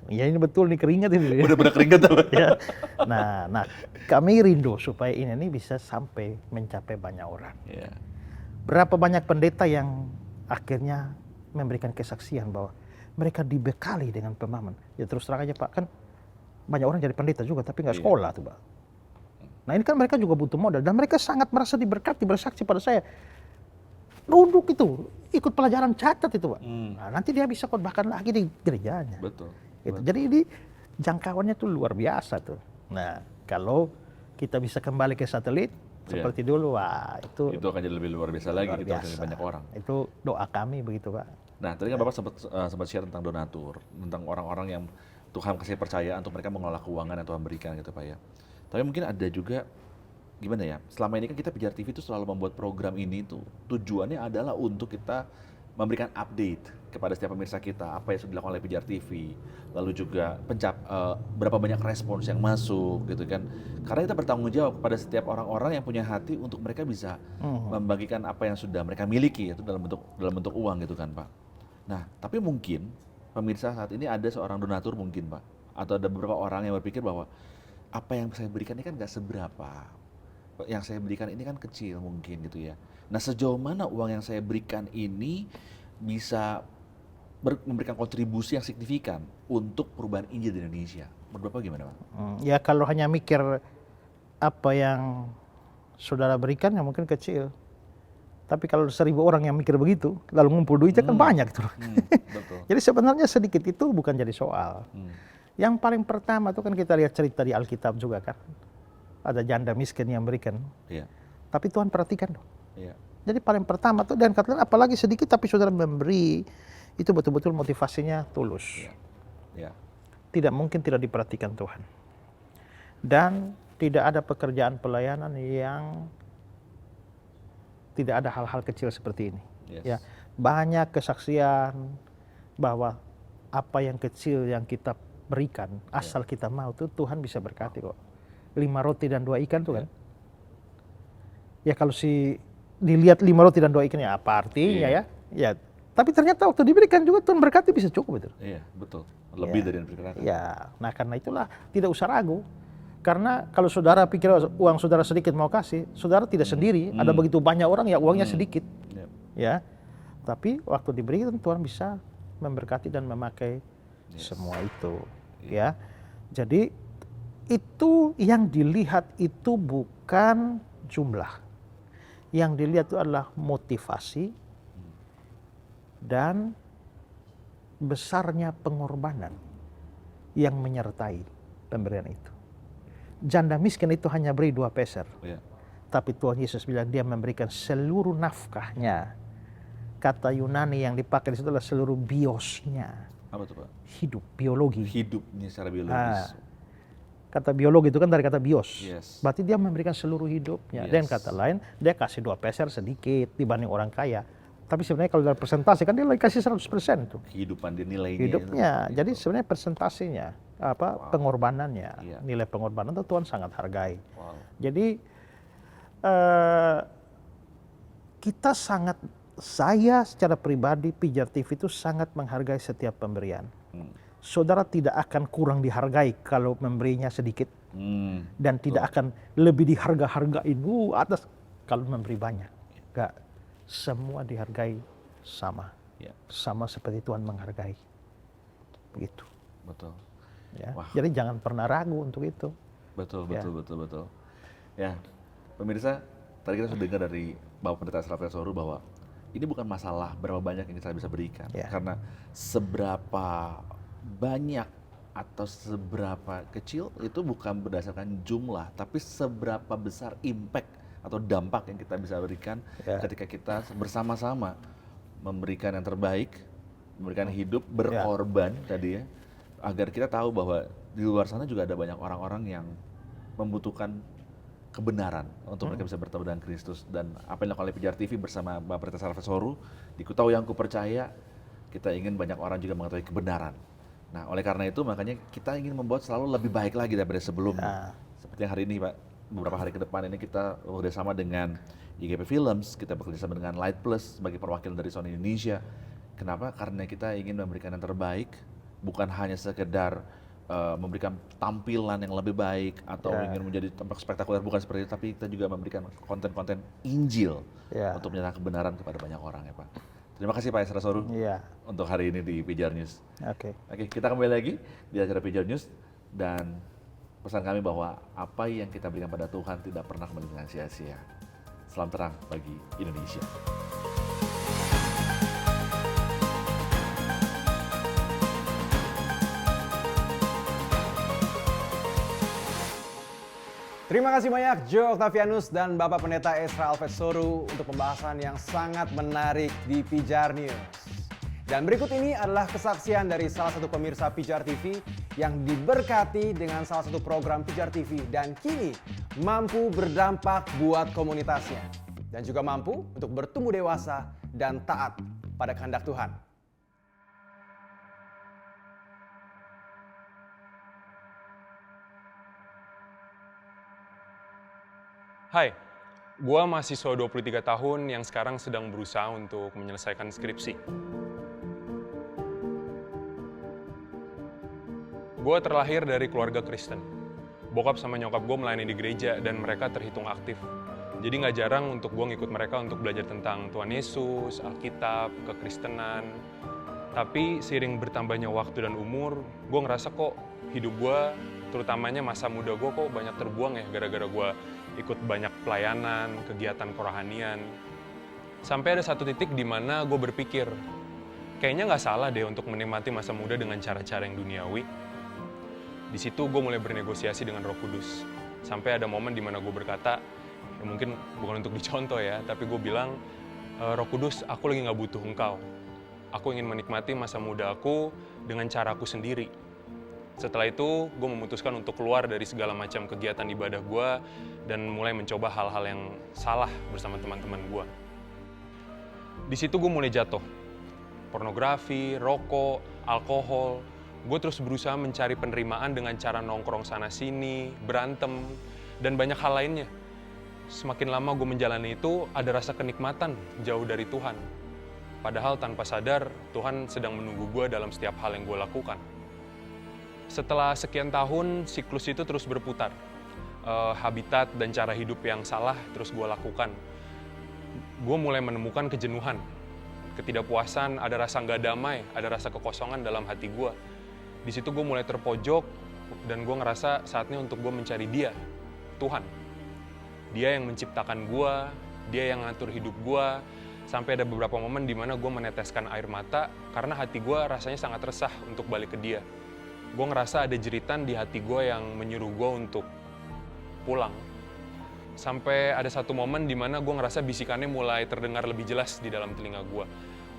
S7: Ya ini betul nih keringat ini. Benar-benar keringat
S8: ya. Nah, kami rindu supaya ini bisa sampai mencapai banyak orang. Berapa banyak pendeta yang akhirnya memberikan kesaksian bahwa mereka dibekali dengan pemahaman. Ya terus terang aja Pak, kan banyak orang jadi pendeta juga tapi nggak sekolah tuh Pak. Nah ini kan mereka juga butuh modal dan mereka sangat merasa diberkati, bersaksi pada saya. Duduk itu, ikut pelajaran catat itu Pak. Nah, nanti dia bisa khotbahkan lagi di gerejanya. Betul. Jadi ini jangkauannya tuh luar biasa tuh. Nah kalau kita bisa kembali ke satelit seperti dulu, wah itu
S7: akan jadi lebih luar biasa lagi, kita akan banyak orang.
S8: Itu doa kami begitu Pak.
S7: Nah tadi kan Bapak sempat share tentang donatur, tentang orang-orang yang Tuhan kasih percayaan untuk mereka mengelola keuangan yang Tuhan berikan gitu Pak ya. Tapi mungkin ada juga gimana ya, selama ini kan kita Pijar TV itu selalu membuat program ini tuh tujuannya adalah untuk kita memberikan update kepada setiap pemirsa kita apa yang sudah dilakukan oleh Pijar TV, lalu juga berapa banyak respons yang masuk gitu kan, karena kita bertanggung jawab kepada setiap orang-orang yang punya hati untuk mereka bisa membagikan apa yang sudah mereka miliki itu dalam bentuk uang gitu kan Pak. Nah tapi mungkin pemirsa saat ini ada seorang donatur mungkin Pak, atau ada beberapa orang yang berpikir bahwa apa yang saya berikan ini kan nggak seberapa, yang saya berikan ini kan kecil mungkin gitu ya. Nah sejauh mana uang yang saya berikan ini bisa memberikan kontribusi yang signifikan untuk perubahan Injil di Indonesia? Menurut Bapak gimana Pak?
S8: Ya kalau hanya mikir apa yang saudara berikan ya mungkin kecil. Tapi kalau 1.000 orang yang mikir begitu, lalu ngumpul duitnya kan banyak gitu.
S7: Betul.
S8: Jadi sebenarnya sedikit itu bukan jadi soal. Yang paling pertama itu kan kita lihat cerita di Alkitab juga kan. Ada janda miskin yang berikan.
S7: Iya.
S8: Tapi Tuhan perhatikan dong.
S7: Iya.
S8: Jadi paling pertama tuh, dan katakan apalagi sedikit tapi saudara memberi, itu betul-betul motivasinya tulus.
S7: Iya. Iya.
S8: Tidak mungkin tidak diperhatikan Tuhan. Dan tidak ada pekerjaan pelayanan yang tidak ada hal-hal kecil seperti ini.
S7: Yes.
S8: Ya, banyak kesaksian bahwa apa yang kecil yang kita berikan, asal kita mau tuh Tuhan bisa berkati kok. 5 roti dan 2 ikan tuh kan. Ya kalau dilihat 5 roti dan 2 ikan ya apa artinya ya? Ya, tapi ternyata waktu diberikan juga Tuhan berkati bisa cukup betul.
S7: Iya, betul. Lebih dari yang diperkirakan.
S8: Ya, nah karena itulah tidak usah ragu. Karena kalau saudara pikir uang saudara sedikit mau kasih, saudara tidak sendiri. Ada begitu banyak orang ya uangnya sedikit. Ya, tapi waktu diberikan Tuhan bisa memberkati dan memakai semua itu. Ya, jadi itu yang dilihat itu bukan jumlah. Yang dilihat itu adalah motivasi dan besarnya pengorbanan yang menyertai pemberian itu. Janda miskin itu hanya beri 2 peser. Tapi Tuhan Yesus bilang dia memberikan seluruh nafkahnya. Kata Yunani yang dipakai di situ adalah seluruh biosnya.
S7: Apa tuh Pak?
S8: Hidup, biologi.
S7: Hidupnya secara biologis.
S8: Kata biologi itu kan dari kata bios.
S7: Yes.
S8: Berarti dia memberikan seluruh hidupnya.
S7: Yes.
S8: Dan kata lain, dia kasih 2 peser sedikit dibanding orang kaya. Tapi sebenarnya kalau dalam presentasi kan dia lagi kasih 100% tuh.
S7: Kehidupan dia, nilainya.
S8: Hidupnya.
S7: Itu.
S8: Jadi sebenarnya presentasinya, pengorbanannya, nilai pengorbanan itu Tuhan sangat hargai.
S7: Wow.
S8: Jadi saya secara pribadi Pijar TV itu sangat menghargai setiap pemberian. Saudara tidak akan kurang dihargai kalau memberinya sedikit, dan tidak akan lebih diharga-hargain atas kalau memberi banyak. Enggak, semua dihargai sama, sama seperti Tuhan menghargai. Begitu.
S7: Betul.
S8: Ya. Jadi jangan pernah ragu untuk itu.
S7: Betul. Ya, pemirsa, tadi kita sudah dengar dari Bapak Pendeta Israel Fesoru bahwa ini bukan masalah berapa banyak yang kita bisa berikan, karena seberapa banyak atau seberapa kecil itu bukan berdasarkan jumlah, tapi seberapa besar impact atau dampak yang kita bisa berikan ketika kita bersama-sama memberikan yang terbaik, memberikan hidup, berkorban tadi ya, agar kita tahu bahwa di luar sana juga ada banyak orang-orang yang membutuhkan kebenaran untuk mereka bisa bertemu dengan Kristus. Dan apa yang dilakukan oleh Pijar TV bersama Bapak Pendeta Israel Fesoru di Kutahu yang Kupercaya, kita ingin banyak orang juga mengetahui kebenaran. Nah, oleh karena itu makanya kita ingin membuat selalu lebih baik lagi daripada sebelumnya. Seperti yang hari ini Pak, beberapa hari ke depan ini kita bekerjasama dengan IGP Films, kita bekerjasama dengan Light Plus sebagai perwakilan dari Sony Indonesia. Kenapa? Karena kita ingin memberikan yang terbaik, bukan hanya sekedar memberikan tampilan yang lebih baik atau ingin menjadi tampak spektakuler, bukan seperti itu, tapi kita juga memberikan konten-konten Injil untuk menyatakan kebenaran kepada banyak orang ya Pak. Terima kasih Pak Israel Fesoru untuk hari ini di Pijar News. Oke, kita kembali lagi di acara Pijar News, dan pesan kami bahwa apa yang kita berikan pada Tuhan tidak pernah kembali dengan sia-sia. Salam terang bagi Indonesia.
S1: Terima kasih banyak Joe Octavianus dan Bapak Pendeta Israel Fesoru untuk pembahasan yang sangat menarik di Pijar News. Dan berikut ini adalah kesaksian dari salah satu pemirsa Pijar TV yang diberkati dengan salah satu program Pijar TV dan kini mampu berdampak buat komunitasnya. Dan juga mampu untuk bertumbuh dewasa dan taat pada kehendak Tuhan.
S9: Hai, gua mahasiswa 23 tahun yang sekarang sedang berusaha untuk menyelesaikan skripsi. Gue terlahir dari keluarga Kristen. Bokap sama nyokap gue melayani di gereja dan mereka terhitung aktif. Jadi nggak jarang untuk gue ngikut mereka untuk belajar tentang Tuhan Yesus, Alkitab, kekristenan. Tapi seiring bertambahnya waktu dan umur, gue ngerasa kok hidup gue, terutamanya masa muda gue kok banyak terbuang ya gara-gara gue ikut banyak pelayanan, kegiatan kerohanian. Sampai ada satu titik di mana gue berpikir, kayaknya nggak salah deh untuk menikmati masa muda dengan cara-cara yang duniawi. Di situ gue mulai bernegosiasi dengan Roh Kudus. Sampai ada momen di mana gue berkata, ya mungkin bukan untuk dicontoh ya, tapi gue bilang, Roh Kudus, aku lagi nggak butuh engkau. Aku ingin menikmati masa muda aku dengan caraku sendiri. Setelah itu, gue memutuskan untuk keluar dari segala macam kegiatan ibadah gue dan mulai mencoba hal-hal yang salah bersama teman-teman gue. Di situ gue mulai jatuh. Pornografi, rokok, alkohol. Gue terus berusaha mencari penerimaan dengan cara nongkrong sana-sini, berantem, dan banyak hal lainnya. Semakin lama gue menjalani itu, ada rasa kenikmatan jauh dari Tuhan. Padahal tanpa sadar, Tuhan sedang menunggu gue dalam setiap hal yang gue lakukan. Setelah sekian tahun, siklus itu terus berputar. Habitat dan cara hidup yang salah terus gue lakukan. Gue mulai menemukan kejenuhan, ketidakpuasan, ada rasa nggak damai, ada rasa kekosongan dalam hati gue. Di situ gue mulai terpojok dan gue ngerasa saatnya untuk gue mencari Dia, Tuhan. Dia yang menciptakan gue, Dia yang ngatur hidup gue. Sampai ada beberapa momen di mana gue meneteskan air mata karena hati gue rasanya sangat resah untuk balik ke Dia. Gue ngerasa ada jeritan di hati gue yang menyuruh gue untuk pulang. Sampai ada satu momen di mana gue ngerasa bisikannya mulai terdengar lebih jelas di dalam telinga gue.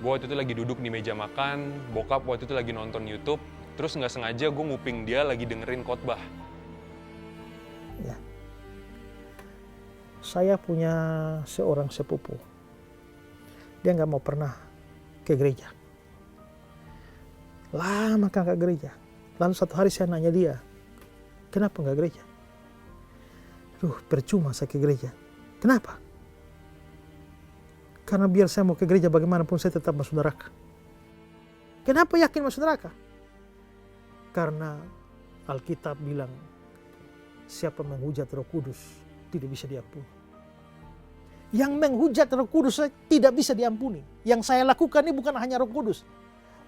S9: Gue waktu itu lagi duduk di meja makan, bokap waktu itu lagi nonton YouTube, terus nggak sengaja gue nguping dia lagi dengerin khotbah.
S8: Ya. Saya punya seorang sepupu. Dia nggak mau pernah ke gereja. Lama kan ke gereja. Lalu satu hari saya nanya dia, kenapa nggak gereja? Percuma saya ke gereja. Kenapa? Karena biar saya mau ke gereja bagaimanapun saya tetap masuk neraka. Kenapa yakin masuk neraka? Karena Alkitab bilang, siapa menghujat Roh Kudus tidak bisa diampuni. Yang menghujat Roh Kudus tidak bisa diampuni. Yang saya lakukan ini bukan hanya Roh Kudus.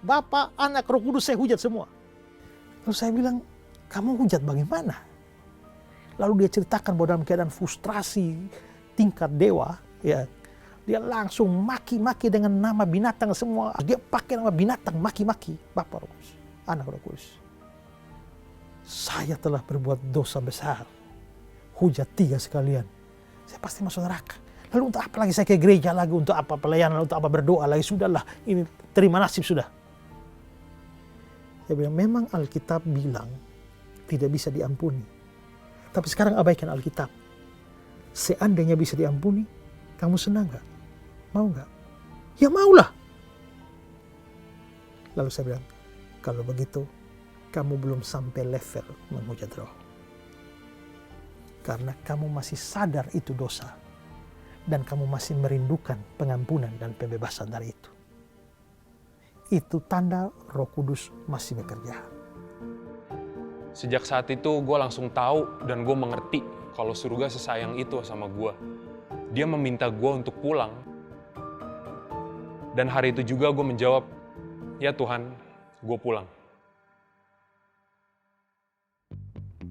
S8: Bapa, Anak, Roh Kudus saya hujat semua. Terus saya bilang, kamu hujat bagaimana? Lalu dia ceritakan bahwa dalam keadaan frustrasi tingkat dewa, ya, dia langsung maki-maki dengan nama binatang semua. Dia pakai nama binatang, maki-maki Bapa Roh Kudus, Anak Roh Kudus. Saya telah berbuat dosa besar. Hujat 3 sekalian. Saya pasti masuk neraka. Lalu untuk apa lagi saya ke gereja lagi? Untuk apa pelayanan? Untuk apa berdoa lagi? Sudahlah, ini terima nasib sudah. Saya bilang, memang Alkitab bilang tidak bisa diampuni. Tapi sekarang abaikan Alkitab. Seandainya bisa diampuni, kamu senang gak? Mau gak? Ya maulah. Lalu saya bilang, kalau begitu, kamu belum sampai level menghujat roh. Karena kamu masih sadar itu dosa. Dan kamu masih merindukan pengampunan dan pembebasan dari itu. Itu tanda Roh Kudus masih bekerja.
S9: Sejak saat itu gue langsung tahu dan gue mengerti kalau surga sesayang itu sama gue. Dia meminta gue untuk pulang. Dan hari itu juga gue menjawab, ya Tuhan, gue pulang.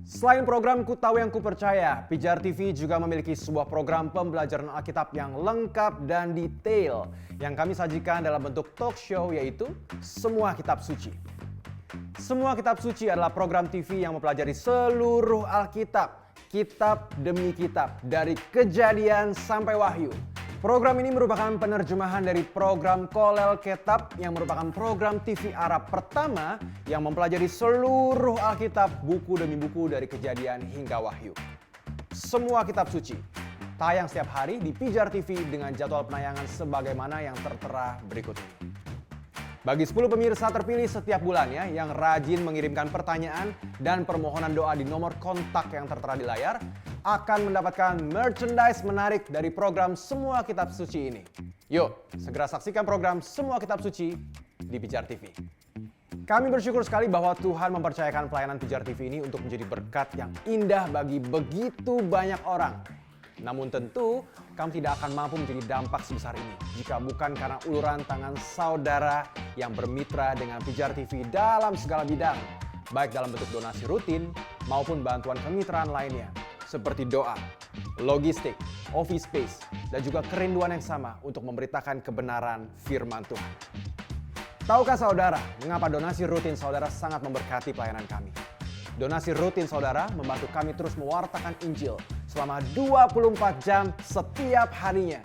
S1: Selain program Ku Tahu Yang Ku Percaya, Pijar TV juga memiliki sebuah program pembelajaran Alkitab yang lengkap dan detail yang kami sajikan dalam bentuk talk show, yaitu Semua Kitab Suci. Semua Kitab Suci adalah program TV yang mempelajari seluruh Alkitab, kitab demi kitab, dari Kejadian sampai Wahyu. Program ini merupakan penerjemahan dari program Kolel Ketab yang merupakan program TV Arab pertama yang mempelajari seluruh Alkitab buku demi buku dari Kejadian hingga Wahyu. Semua kitab suci tayang setiap hari di Pijar TV dengan jadwal penayangan sebagaimana yang tertera berikut ini. Bagi 10 pemirsa terpilih setiap bulannya yang rajin mengirimkan pertanyaan dan permohonan doa di nomor kontak yang tertera di layar, akan mendapatkan merchandise menarik dari program Semua Kitab Suci ini. Yuk, segera saksikan program Semua Kitab Suci di Pijar TV. Kami bersyukur sekali bahwa Tuhan mempercayakan pelayanan Pijar TV ini untuk menjadi berkat yang indah bagi begitu banyak orang. Namun tentu, kami tidak akan mampu menjadi dampak sebesar ini jika bukan karena uluran tangan saudara yang bermitra dengan Pijar TV dalam segala bidang, baik dalam bentuk donasi rutin maupun bantuan kemitraan lainnya, seperti doa, logistik, office space, dan juga kerinduan yang sama untuk memberitakan kebenaran firman Tuhan. Tahukah saudara, mengapa donasi rutin saudara sangat memberkati pelayanan kami? Donasi rutin saudara membantu kami terus mewartakan Injil selama 24 jam setiap harinya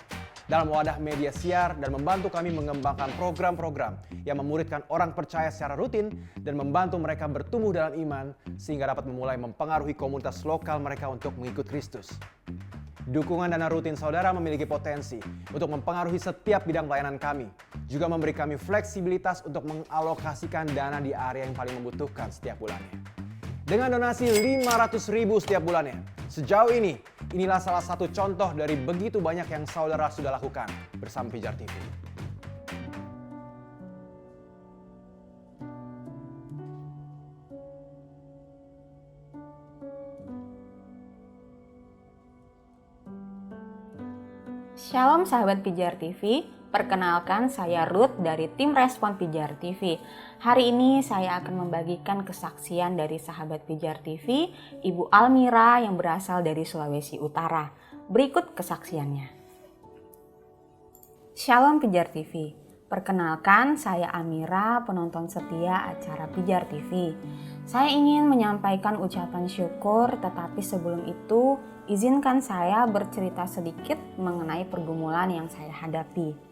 S1: dalam wadah media siar dan membantu kami mengembangkan program-program yang memuridkan orang percaya secara rutin dan membantu mereka bertumbuh dalam iman sehingga dapat memulai mempengaruhi komunitas lokal mereka untuk mengikut Kristus. Dukungan dana rutin saudara memiliki potensi untuk mempengaruhi setiap bidang pelayanan kami, juga memberi kami fleksibilitas untuk mengalokasikan dana di area yang paling membutuhkan setiap bulannya. Dengan donasi 500.000 setiap bulannya, sejauh ini, inilah salah satu contoh dari begitu banyak yang saudara sudah lakukan bersama Pijar TV.
S10: Shalom sahabat Pijar TV, perkenalkan saya Ruth dari tim Respon Pijar TV. Hari ini saya akan membagikan kesaksian dari sahabat Pijar TV, Ibu Almira yang berasal dari Sulawesi Utara. Berikut kesaksiannya. Shalom Pijar TV, perkenalkan saya Amira, penonton setia acara Pijar TV. Saya ingin menyampaikan ucapan syukur, tetapi sebelum itu izinkan saya bercerita sedikit mengenai pergumulan yang saya hadapi.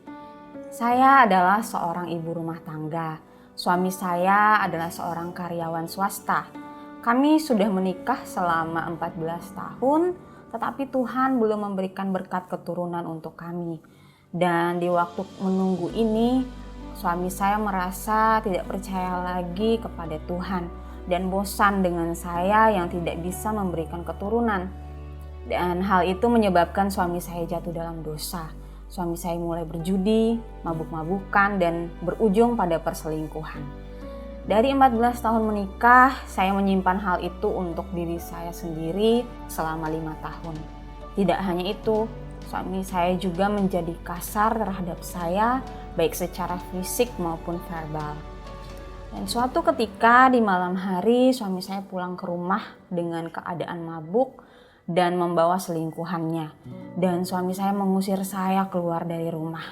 S10: Saya adalah seorang ibu rumah tangga. Suami saya adalah seorang karyawan swasta. Kami sudah menikah selama 14 tahun, tetapi Tuhan belum memberikan berkat keturunan untuk kami. Dan di waktu menunggu ini, suami saya merasa tidak percaya lagi kepada Tuhan dan bosan dengan saya yang tidak bisa memberikan keturunan. Dan hal itu menyebabkan suami saya jatuh dalam dosa. Suami saya mulai berjudi, mabuk-mabukan, dan berujung pada perselingkuhan. Dari 14 tahun menikah, saya menyimpan hal itu untuk diri saya sendiri selama 5 tahun. Tidak hanya itu, suami saya juga menjadi kasar terhadap saya, baik secara fisik maupun verbal. Dan suatu ketika di malam hari, suami saya pulang ke rumah dengan keadaan mabuk dan membawa selingkuhannya. Dan suami saya mengusir saya keluar dari rumah.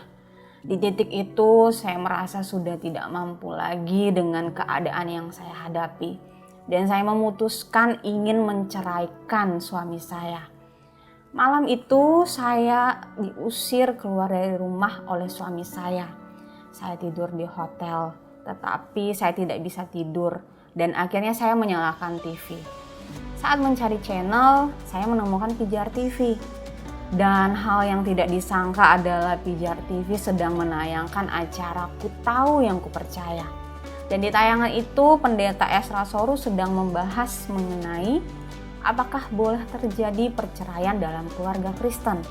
S10: Di titik itu saya merasa sudah tidak mampu lagi dengan keadaan yang saya hadapi. Dan saya memutuskan ingin menceraikan suami saya. Malam itu saya diusir keluar dari rumah oleh suami saya. Saya tidur di hotel, tetapi saya tidak bisa tidur. Dan akhirnya saya menyalakan TV. Saat mencari channel, saya menemukan Pijar TV. Dan hal yang tidak disangka adalah Pijar TV sedang menayangkan acara Ku Tahu Yang Kupercaya. Dan di tayangan itu, Pendeta Esra Soru sedang membahas mengenai apakah boleh terjadi perceraian dalam keluarga Kristen.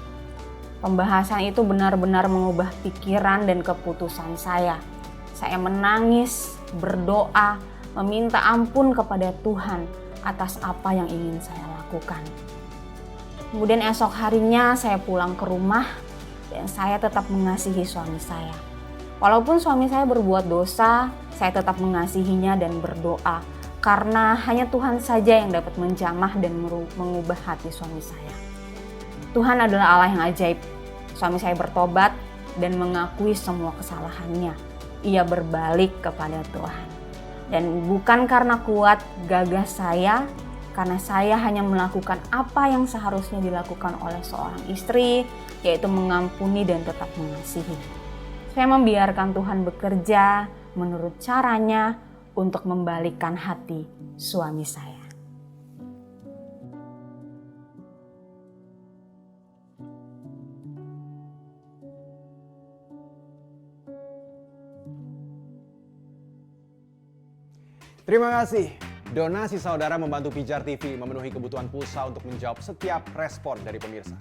S10: Pembahasan itu benar-benar mengubah pikiran dan keputusan saya. Saya menangis, berdoa, meminta ampun kepada Tuhan atas apa yang ingin saya lakukan. Kemudian esok harinya saya pulang ke rumah dan saya tetap mengasihi suami saya. Walaupun suami saya berbuat dosa, saya tetap mengasihinya dan berdoa karena hanya Tuhan saja yang dapat menjamah dan mengubah hati suami saya. Tuhan adalah Allah yang ajaib. Suami saya bertobat dan mengakui semua kesalahannya. Ia berbalik kepada Tuhan. Dan bukan karena kuat gagah saya, karena saya hanya melakukan apa yang seharusnya dilakukan oleh seorang istri, yaitu mengampuni dan tetap mengasihi. Saya membiarkan Tuhan bekerja menurut caranya untuk membalikkan hati suami saya.
S1: Terima kasih. Donasi saudara membantu Pijar TV memenuhi kebutuhan pulsa untuk menjawab setiap respon dari pemirsa.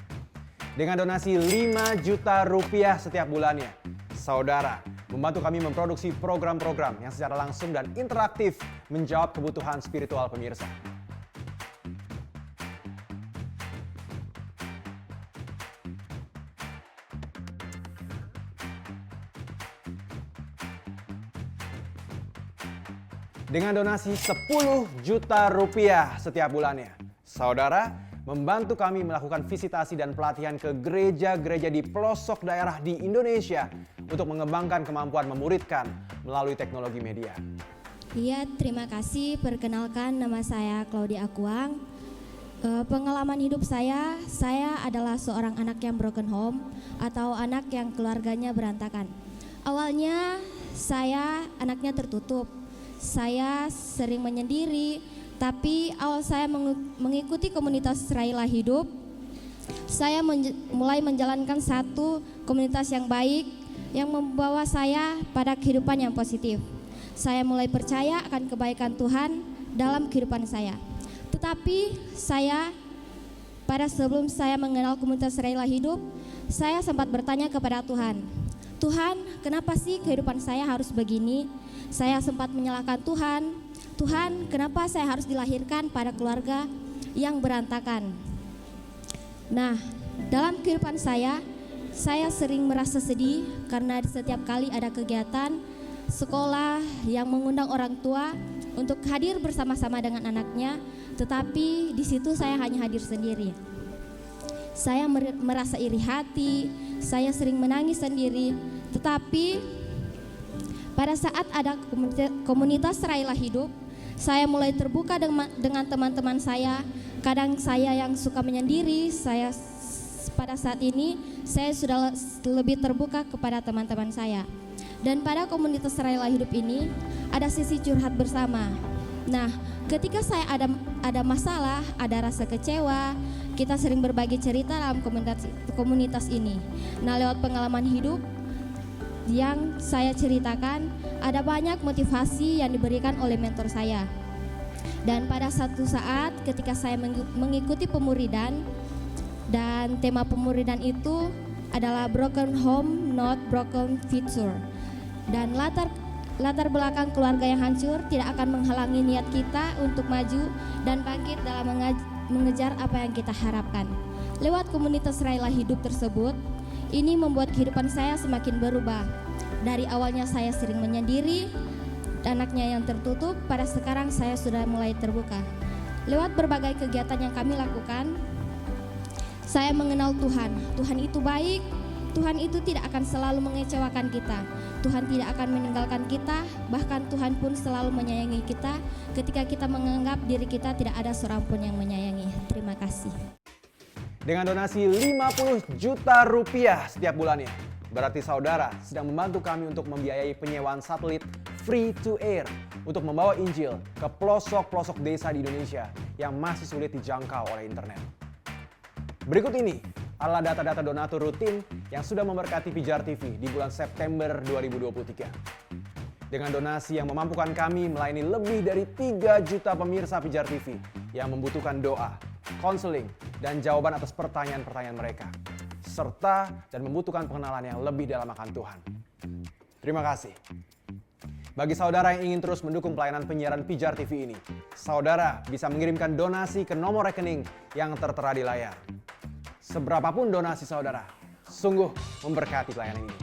S1: Dengan donasi 5 juta rupiah setiap bulannya, saudara membantu kami memproduksi program-program yang secara langsung dan interaktif menjawab kebutuhan spiritual pemirsa. Dengan donasi 10 juta rupiah setiap bulannya, saudara membantu kami melakukan visitasi dan pelatihan ke gereja-gereja di pelosok daerah di Indonesia untuk mengembangkan kemampuan memuridkan melalui teknologi media.
S11: Iya, terima kasih. Perkenalkan, nama saya Claudia Akuang. Pengalaman hidup saya adalah seorang anak yang broken home atau anak yang keluarganya berantakan. Awalnya saya anaknya tertutup. Saya sering menyendiri, tapi awal saya mengikuti komunitas Raila Hidup, saya mulai menjalankan satu komunitas yang baik yang membawa saya pada kehidupan yang positif. Saya mulai percaya akan kebaikan Tuhan dalam kehidupan saya. Tetapi sebelum saya mengenal komunitas Raila Hidup, saya sempat bertanya kepada Tuhan, Tuhan, kenapa sih kehidupan saya harus begini? Saya sempat menyalahkan Tuhan, Tuhan, kenapa saya harus dilahirkan pada keluarga yang berantakan? Nah, dalam kehidupan saya sering merasa sedih karena setiap kali ada kegiatan sekolah yang mengundang orang tua untuk hadir bersama-sama dengan anaknya, tetapi di situ saya hanya hadir sendiri. Saya merasa iri hati, saya sering menangis sendiri, tetapi pada saat ada komunitas Raila Hidup, saya mulai terbuka dengan teman-teman saya. Kadang saya yang suka menyendiri, pada saat ini saya sudah lebih terbuka kepada teman-teman saya. Dan pada komunitas Raila Hidup ini ada sisi curhat bersama. Nah, ketika saya ada masalah, ada rasa kecewa, kita sering berbagi cerita dalam komunitas ini. Nah, lewat pengalaman hidup yang saya ceritakan, ada banyak motivasi yang diberikan oleh mentor saya. Dan pada satu saat ketika saya mengikuti pemuridan, dan tema pemuridan itu adalah Broken Home, Not Broken Future. Dan latar belakang keluarga yang hancur tidak akan menghalangi niat kita untuk maju dan bangkit dalam mengejar apa yang kita harapkan. Lewat komunitas Raila Hidup tersebut, ini membuat kehidupan saya semakin berubah. Dari awalnya saya sering menyendiri, anaknya yang tertutup, pada sekarang saya sudah mulai terbuka. Lewat berbagai kegiatan yang kami lakukan, saya mengenal Tuhan. Tuhan itu baik, Tuhan itu tidak akan selalu mengecewakan kita. Tuhan tidak akan meninggalkan kita, bahkan Tuhan pun selalu menyayangi kita ketika kita menganggap diri kita tidak ada seorang pun yang menyayangi. Terima kasih.
S1: Dengan donasi 50 juta rupiah setiap bulannya, berarti saudara sedang membantu kami untuk membiayai penyewaan satelit free to air untuk membawa Injil ke pelosok-pelosok desa di Indonesia yang masih sulit dijangkau oleh internet. Berikut ini adalah data-data donatur rutin yang sudah memberkati Pijar TV di bulan September 2023. Dengan donasi yang memampukan kami melayani lebih dari 3 juta pemirsa Pijar TV yang membutuhkan doa, konseling, dan jawaban atas pertanyaan-pertanyaan mereka, serta dan membutuhkan pengenalan yang lebih dalam akan Tuhan. Terima kasih. Bagi saudara yang ingin terus mendukung pelayanan penyiaran Pijar TV ini, saudara bisa mengirimkan donasi ke nomor rekening yang tertera di layar. Seberapapun donasi saudara, sungguh memberkati pelayanan ini.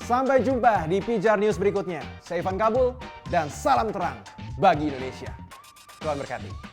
S1: Sampai jumpa di Pijar News berikutnya. Saya Ivan Kabul dan salam terang bagi Indonesia. Tuhan berkati.